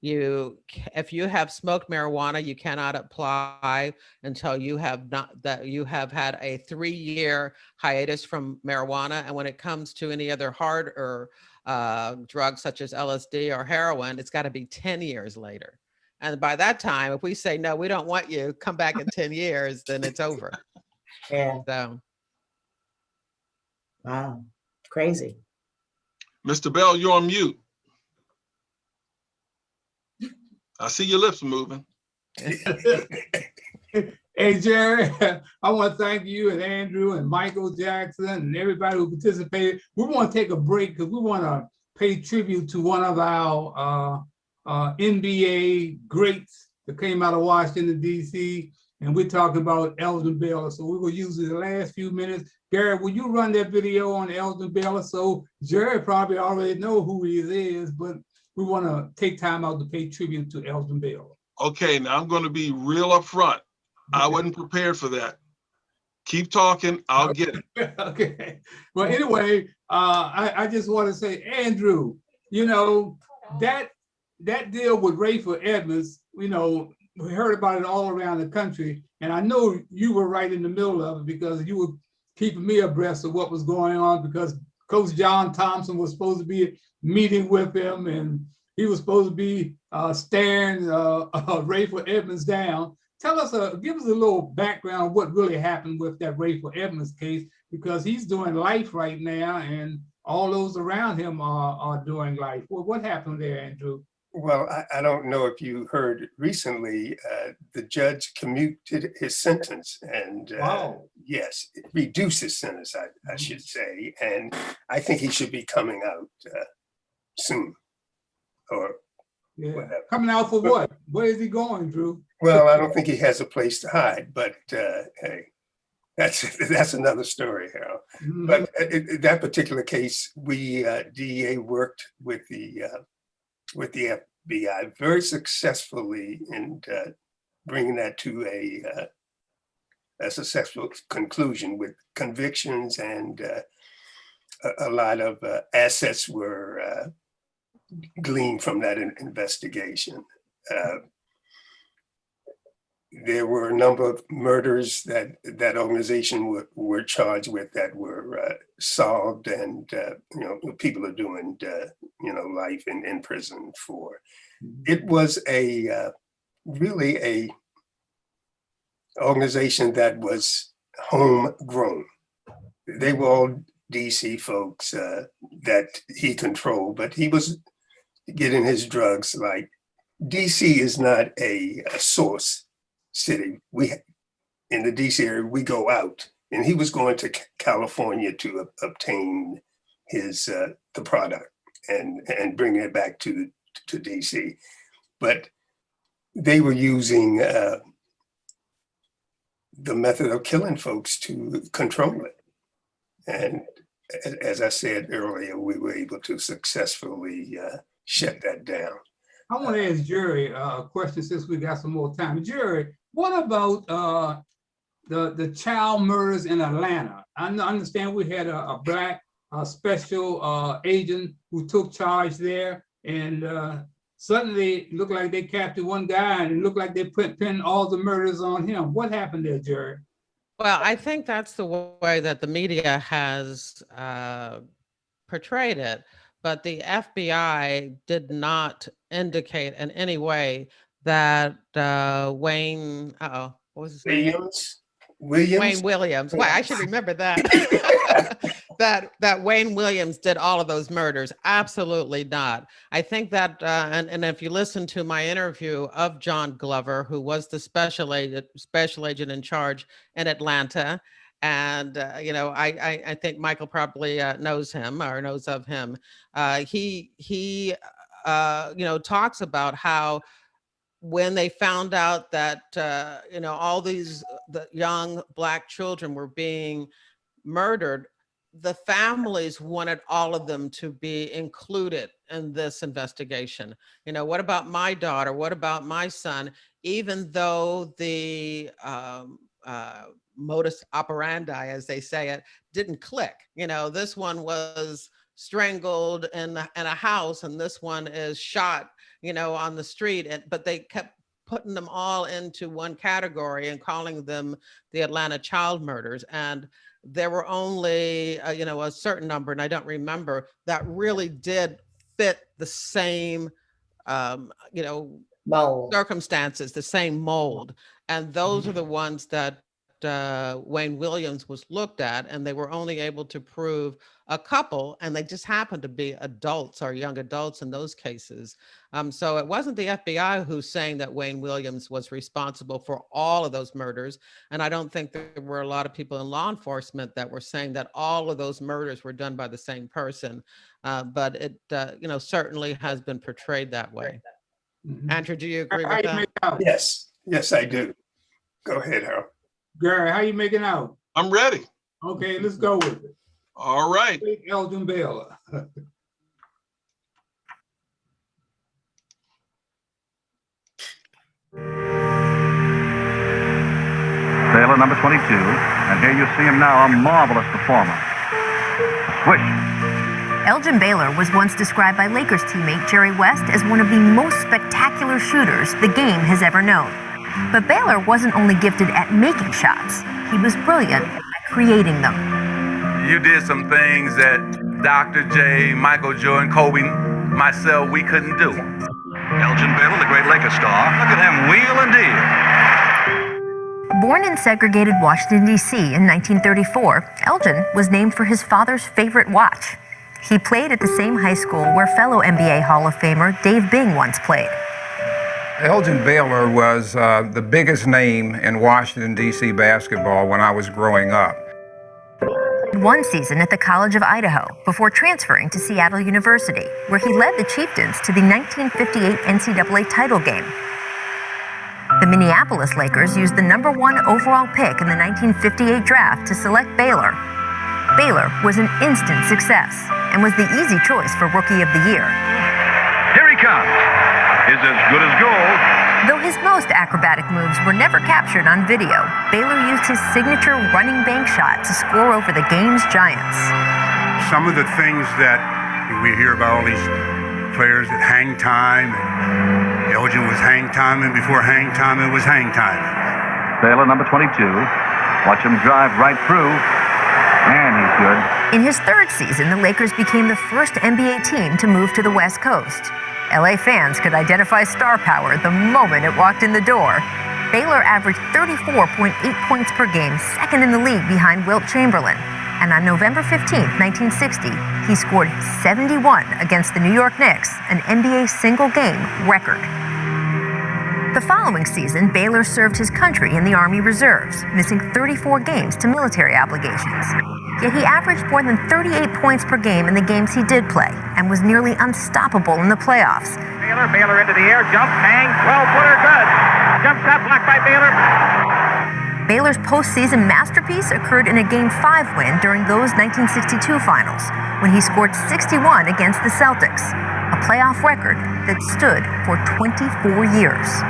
if you have smoked marijuana, you cannot apply until you have had a 3-year hiatus from marijuana. And when it comes to any other harder drugs such as LSD or heroin, it's got to be 10 years later. And by that time, if we say, no, we don't want you, come back in 10 years, then it's over. Yeah. So. Wow, crazy. Mr. Bell, you're on mute. I see your lips moving. Hey, Jerry, I want to thank you and Andrew and Michael Jackson and everybody who participated. We want to take a break because we want to pay tribute to one of our NBA greats that came out of Washington, D.C., and we're talking about Elgin Baylor. So we will use the last few minutes. Gary, will you run that video on Elgin Baylor? So Jerry probably already know who he is, but we want to take time out to pay tribute to Elgin Baylor. Okay, now I'm going to be real upfront. I wasn't prepared for that. Keep talking, I'll get it. Okay. Well, anyway, I just want to say, Andrew, that deal with Rayford Edmonds, we heard about it all around the country. And I know you were right in the middle of it because you were keeping me abreast of what was going on, because Coach John Thompson was supposed to be meeting with him, and he was supposed to be staring Rayford Edmonds down. Tell us, give us a little background of what really happened with that Rayford Edmonds case, because he's doing life right now, and all those around him are doing life. Well, what happened there, Andrew? Well, I don't know if you heard recently, the judge commuted his sentence, and Wow. yes, reduced his sentence, I should say. And I think he should be coming out soon, or whatever. Coming out for what? Where is he going, Drew? Well, I don't think he has a place to hide, but hey, that's another story, Harold. Mm-hmm. But that particular case, we DEA worked with the FBI very successfully in bringing that to a successful conclusion with convictions, and a lot of assets were gleaned from that investigation. There were a number of murders that that organization were charged with that were solved, and people are doing life in prison for. It was really a organization that was homegrown. They were all DC folks that he controlled, but he was getting his drugs. Like, DC is not a source city. We in the DC area, we go out, and he was going to California to obtain his the product and bring it back to DC. But they were using the method of killing folks to control it. And as I said earlier, we were able to successfully shut that down. I want to ask Jerri a question since we got some more time. Jerri, what about the child murders in Atlanta? I understand we had a black special agent who took charge there, and suddenly it looked like they captured one guy, and it looked like they pinned all the murders on him. What happened there, Jerri? Well, I think that's the way that the media has portrayed it, but the FBI did not indicate in any way that Wayne, what was his name? Wayne Williams. Well, I should remember that. that Wayne Williams did all of those murders. Absolutely not. I think that, and if you listen to my interview of John Glover, who was the special agent in charge in Atlanta, and I think Michael probably knows him or knows of him. He talks about how when they found out that all the young Black children were being murdered, the families wanted all of them to be included in this investigation. What about my daughter? What about my son? Even though the modus operandi, as they say it, didn't click. This one was strangled in a house, and this one is shot on the street, but they kept putting them all into one category and calling them the Atlanta child murders. And there were only, a certain number, and I don't remember, that really did fit the same, mold. Circumstances, the same mold. And those are the ones that Wayne Williams was looked at, and they were only able to prove a couple, and they just happened to be adults or young adults in those cases. So it wasn't the FBI who's saying that Wayne Williams was responsible for all of those murders. And I don't think there were a lot of people in law enforcement that were saying that all of those murders were done by the same person. But it, certainly has been portrayed that way. Mm-hmm. Andrew, do you agree with that? Yes, I do. Go ahead, Harold. Gary, how you making out? I'm ready. Okay, let's go with it. All right. Elgin Baylor. Baylor, number 22, and here you see him now, a marvelous performer. Swish. Elgin Baylor was once described by Lakers teammate Jerry West as one of the most spectacular shooters the game has ever known. But Baylor wasn't only gifted at making shots, he was brilliant at creating them. You did some things that Dr. J, Michael Jordan, Kobe myself, we couldn't do. Elgin Baylor, the great Lakers star, look at him wheel and deal. Born in segregated Washington, D.C. in 1934, Elgin was named for his father's favorite watch. He played at the same high school where fellow NBA Hall of Famer Dave Bing once played. Elgin Baylor was the biggest name in Washington, D.C. basketball when I was growing up. One season at the College of Idaho before transferring to Seattle University, where he led the Chieftains to the 1958 NCAA title game. The Minneapolis Lakers used the #1 overall pick in the 1958 draft to select Baylor. Baylor was an instant success and was the easy choice for Rookie of the Year. Here he comes. Is as good as gold. Though his most acrobatic moves were never captured on video, Baylor used his signature running bank shot to score over the game's giants. Some of the things that we hear about all these players that hang time, and Elgin was hang time, and before hang time, it was hang time. Baylor, number 22. Watch him drive right through, and he's good. In his third season, the Lakers became the first NBA team to move to the West Coast. LA fans could identify star power the moment it walked in the door. Baylor averaged 34.8 points per game, second in the league behind Wilt Chamberlain. And on November 15, 1960, he scored 71 against the New York Knicks, an NBA single-game record. The following season, Baylor served his country in the Army Reserves, missing 34 games to military obligations. Yet he averaged more than 38 points per game in the games he did play and was nearly unstoppable in the playoffs. Baylor into the air, jump, hang, 12-footer, good. Jump shot blocked by Baylor. Baylor's postseason masterpiece occurred in a Game 5 win during those 1962 finals, when he scored 61 against the Celtics, a playoff record that stood for 24 years.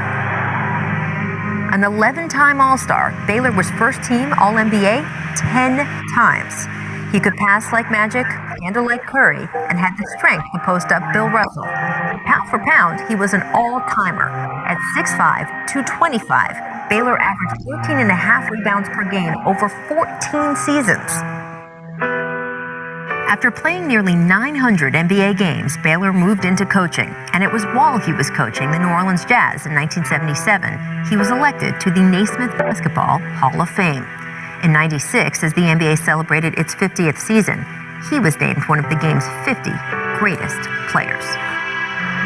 An 11-time All-Star, Baylor was first-team All-NBA 10 times. He could pass like magic, handle like Curry, and had the strength to post up Bill Russell. Pound for pound, he was an all-timer. At 6'5", 225, Baylor averaged 14.5 rebounds per game over 14 seasons. After playing nearly 900 NBA games, Baylor moved into coaching, and it was while he was coaching the New Orleans Jazz in 1977, he was elected to the Naismith Basketball Hall of Fame. In '96, as the NBA celebrated its 50th season, he was named one of the game's 50 greatest players.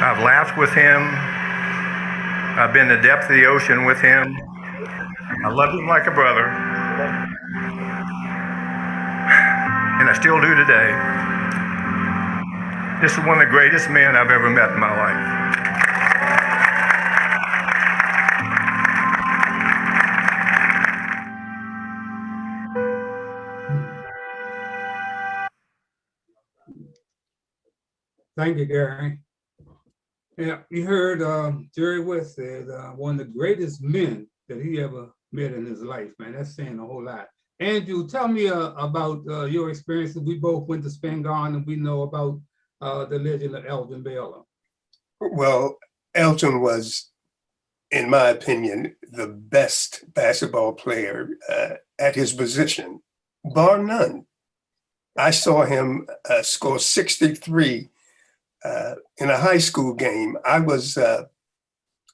I've laughed with him. I've been to the depth of the ocean with him. I loved him like a brother. And I still do today. This is one of the greatest men I've ever met in my life. Thank you, Gary. Yeah, you heard Jerry West said one of the greatest men that he ever met in his life, man. That's saying a whole lot. Andrew, tell me about your experiences. We both went to Spingarn, and we know about the legend of Elgin Baylor. Well, Elgin was, in my opinion, the best basketball player at his position, bar none. I saw him score 63 in a high school game. I was that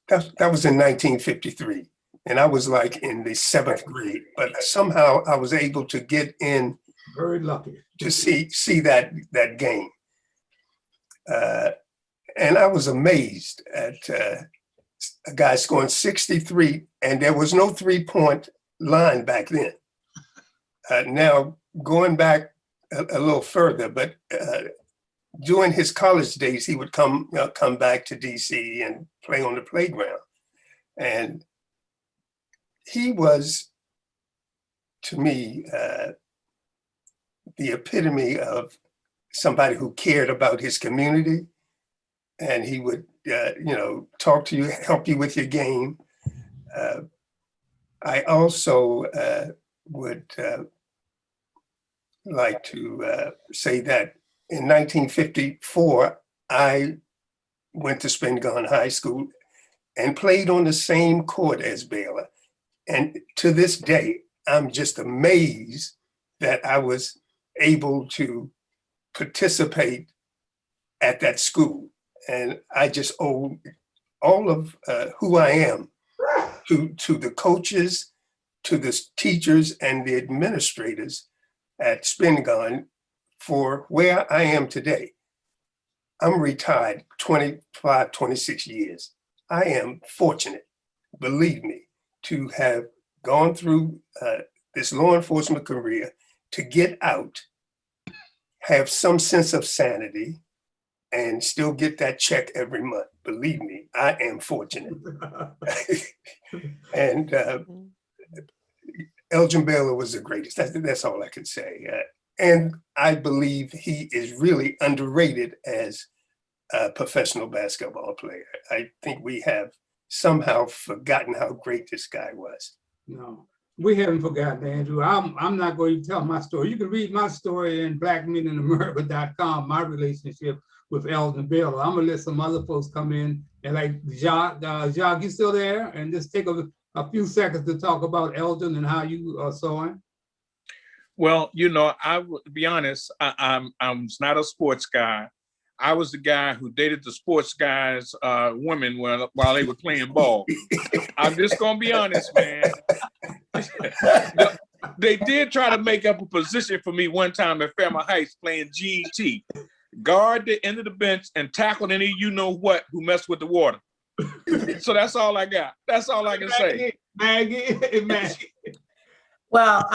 was in 1953, and I was like in the 7th grade. But somehow I was able to get in. Very lucky to see that game, and I was amazed at a guy scoring 63, and there was no 3-point line back then. Now going back a little further, but during his college days, he would come back to DC and play on the playground. And he was, to me, the epitome of somebody who cared about his community. And he would, talk to you, help you with your game. I also would like to say that in 1954, I went to Spingarn High School and played on the same court as Baylor. And to this day, I'm just amazed that I was able to participate at that school. And I just owe all of who I am to the coaches, to the teachers and the administrators at Spingarn for where I am today. I'm retired 25, 26 years. I am fortunate, believe me, to have gone through this law enforcement career, to get out, have some sense of sanity, and still get that check every month. Believe me, I am fortunate. And Elgin Baylor was the greatest. That's all I can say. And I believe he is really underrated as a professional basketball player. I think we have somehow forgotten how great this guy was. No, we haven't forgotten, Andrew. I'm not going to tell my story. You can read my story in blackmeninamerica.com, my relationship with Elgin Baylor. I'm gonna let some other folks come in, and like Jacques, you still there? And just take a few seconds to talk about Elgin and how you saw him. Well, you know, I would be honest, I'm not a sports guy. I was the guy who dated the sports guys' women while they were playing ball. I'm just gonna be honest, man. They did try to make up a position for me one time at Fairmont Heights playing GT. Guard the end of the bench and tackle any you-know-what who messed with the water. So that's all I got. That's all I can say. Maggie. Well,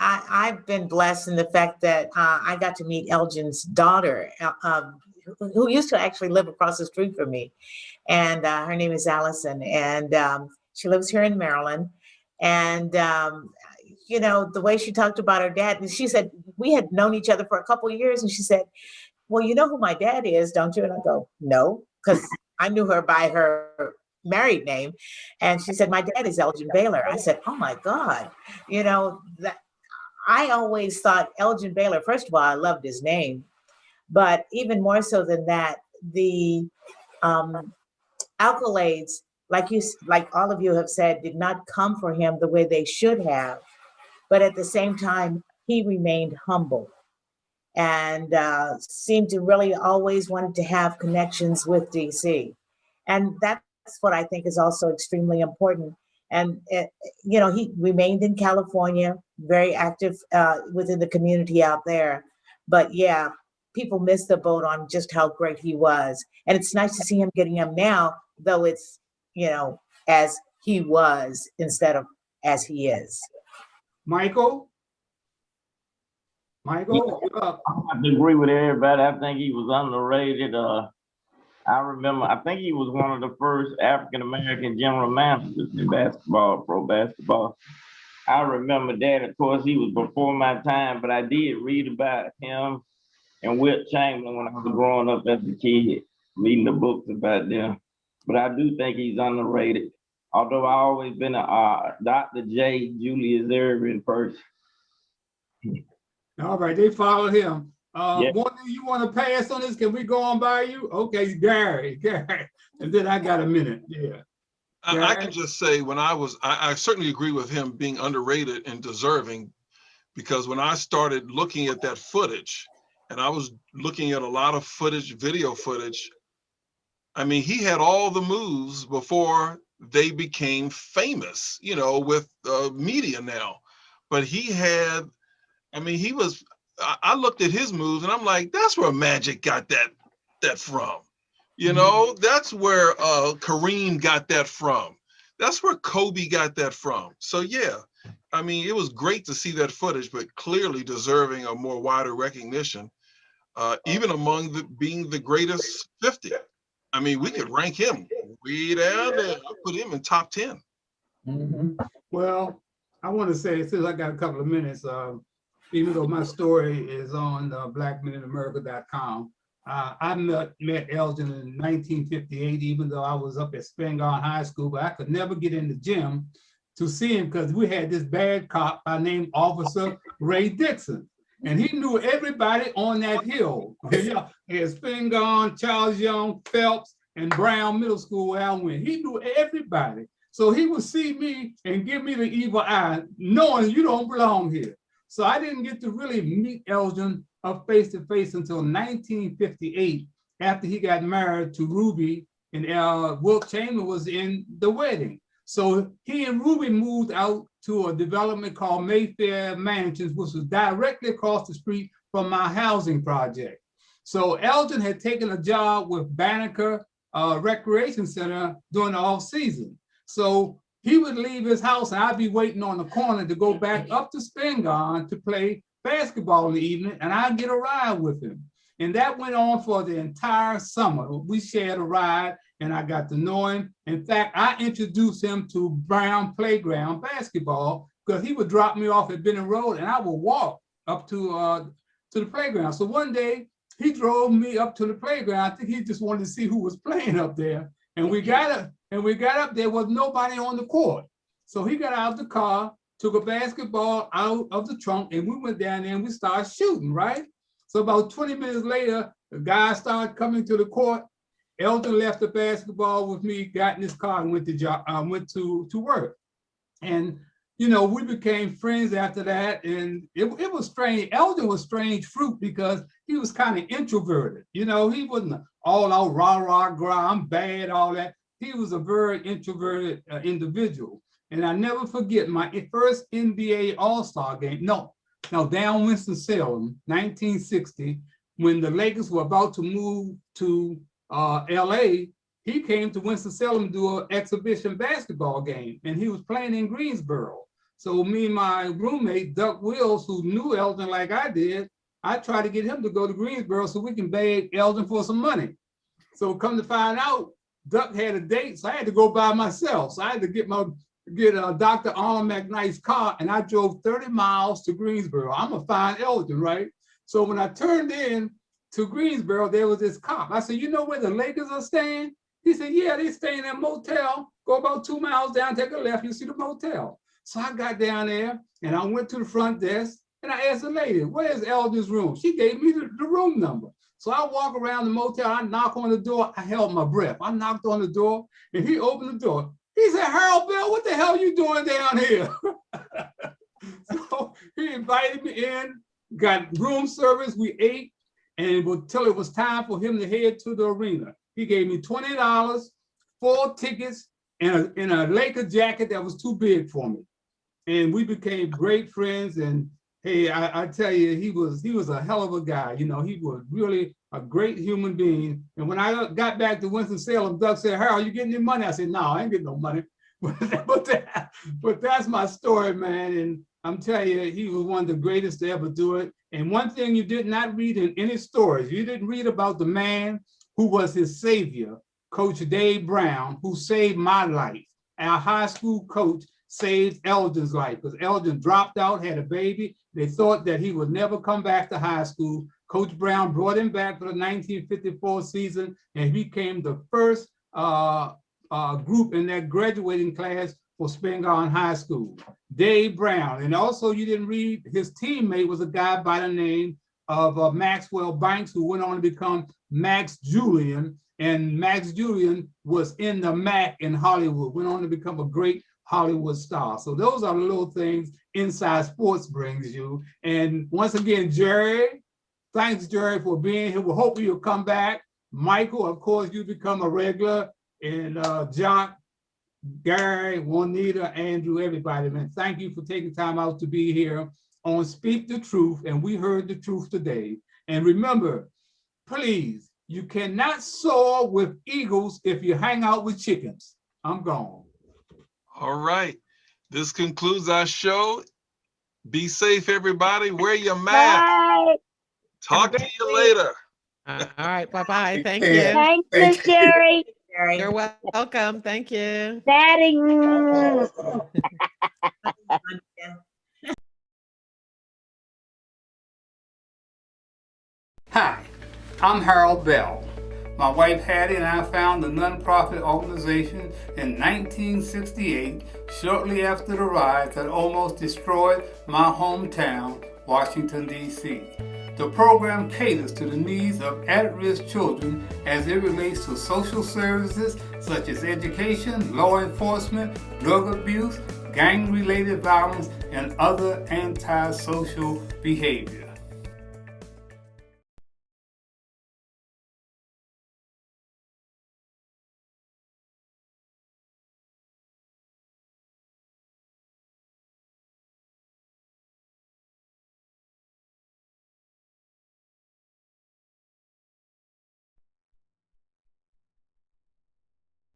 I've been blessed in the fact that I got to meet Elgin's daughter, who used to actually live across the street from me. And her name is Allison. And she lives here in Maryland. And, you know, the way she talked about her dad, and she said, we had known each other for a couple of years. And she said, well, you know who my dad is, don't you? And I go, no, because I knew her by her married name. And she said, my dad is Elgin Baylor. I said, oh my God. You know, that I always thought Elgin Baylor, first of all, I loved his name, but even more so than that, the accolades, like all of you have said, did not come for him the way they should have. But at the same time, he remained humble and seemed to really always wanted to have connections with DC. And that's what I think is also extremely important. And, you know, he remained in California, very active within the community out there. But yeah, people miss the boat on just how great he was. And it's nice to see him getting him now, though it's, you know, as he was instead of as he is. Michael? Yeah, I have to agree with everybody. I think he was underrated. I remember, I think he was one of the first African-American general managers in basketball, pro basketball. I remember that. Of course, he was before my time, but I did read about him and Wilt Chamberlain when I was growing up as a kid, reading the books about them. But I do think he's underrated. Although I've always been a Dr. J. Julius Erving person. All right, they followed him. Yeah. One thing you want to pass on this? Can we go on by you? Okay, Gary. And then I got a minute. Yeah. I can just say I certainly agree with him being underrated and deserving, because when I started looking at that footage, and I was looking at a lot of footage, video footage, I mean, he had all the moves before they became famous, you know, with media now. But he had, I mean, I looked at his moves and I'm like, that's where Magic got that from. You know, that's where Kareem got that from. That's where Kobe got that from. So yeah, I mean, it was great to see that footage, but clearly deserving a more wider recognition, even among being the greatest 50. I mean, we could rank him way down there. I'll put him in top 10. Well, I want to say, since I got a couple of minutes, even though my story is on blackmeninamerica.com, I met Elgin in 1958, even though I was up at Spingarn High School, but I could never get in the gym to see him because we had this bad cop by name Officer Ray Dixon. And he knew everybody on that hill. Yeah, he had Spingarn, Charles Young, Phelps, and Brown Middle School where I went. He knew everybody. So he would see me and give me the evil eye, knowing you don't belong here. So I didn't get to really meet Elgin face to face until 1958 after he got married to Ruby, and Wilt Chamberlain was in the wedding. So he and Ruby moved out to a development called Mayfair Mansions, which was directly across the street from my housing project. So Elgin had taken a job with Banneker Recreation Center during the off season. So he would leave his house and I'd be waiting on the corner to go back up to Spingarn to play basketball in the evening, and I'd get a ride with him. And that went on for the entire summer. We shared a ride and I got to know him. In fact, I introduced him to Brown Playground basketball because he would drop me off at Benning Road and I would walk up to the playground. So one day he drove me up to the playground. I think he just wanted to see who was playing up there. And we got up there was nobody on the court. So he got out of the car, took a basketball out of the trunk, and we went down there and we started shooting, right? So about 20 minutes later, the guys started coming to the court. Elgin left the basketball with me, got in his car, and went to work. And you know, we became friends after that, and it was strange. Elgin was strange fruit because he was kind of introverted. You know, he wasn't all out rah, I'm bad, all that. He was a very introverted individual. And I never forget my first NBA All-Star game. No, down Winston-Salem, 1960, when the Lakers were about to move to LA, he came to Winston-Salem to do an exhibition basketball game, and he was playing in Greensboro. So me and my roommate, Duck Wills, who knew Elgin like I did, I tried to get him to go to Greensboro so we can beg Elgin for some money. So come to find out, Duck had a date, so I had to go by myself. So I had to get Dr. Arnold McKnight's car, and I drove 30 miles to Greensboro. I'm gonna find Elgin, right? So when I turned in to Greensboro, there was this cop. I said, you know where the Lakers are staying? He said, yeah, they stay in that motel. Go about 2 miles down, take a left, you see the motel. So I got down there and I went to the front desk and I asked the lady, where's Elgin's room? She gave me the room number. So I walk around the motel, I knock on the door, I held my breath. I knocked on the door and he opened the door. He said, Harold Bell, what the hell are you doing down here? So he invited me in, got room service, we ate, and until it was time for him to head to the arena. He gave me $20, 4 tickets, and a Laker jacket that was too big for me. And we became great friends. And hey, I tell you, he was a hell of a guy. You know, he was really a great human being. And when I got back to Winston-Salem, Doug said, Harold, you getting any money? I said, no, I ain't getting no money. But that's my story, man. And I'm telling you, he was one of the greatest to ever do it. And one thing you did not read in any stories, you didn't read about the man who was his savior, Coach Dave Brown, who saved my life. Our high school coach saved Elgin's life because Elgin dropped out, had a baby. They thought that he would never come back to high school. Coach Brown brought him back for the 1954 season, and he became the first group in that graduating class for Spingarn High School. Dave Brown, and also you didn't read, his teammate was a guy by the name of Maxwell Banks, who went on to become Max Julian, and Max Julian was in the MAC in Hollywood, went on to become a great Hollywood star. So those are the little things Inside Sports brings you. And once again, Jerry, thanks, Jerry, for being here. We hope you'll come back. Michael, of course, you become a regular. And Jock, Gary, Juanita, Andrew, everybody, man, thank you for taking time out to be here on Speak the Truth. And we heard the truth today. And remember, please, you cannot soar with eagles if you hang out with chickens. I'm gone. All right. This concludes our show. Be safe, everybody. Wear your mask. Bye. Talk to you later. All right. Bye-bye. Thank you. Thanks, Miss Jerry. You're welcome. Thank you. Daddy. Hi, I'm Harold Bell. My wife Hattie and I founded a nonprofit organization in 1968, shortly after the riots that almost destroyed my hometown, Washington, D.C. The program caters to the needs of at-risk children as it relates to social services such as education, law enforcement, drug abuse, gang-related violence, and other antisocial behaviors.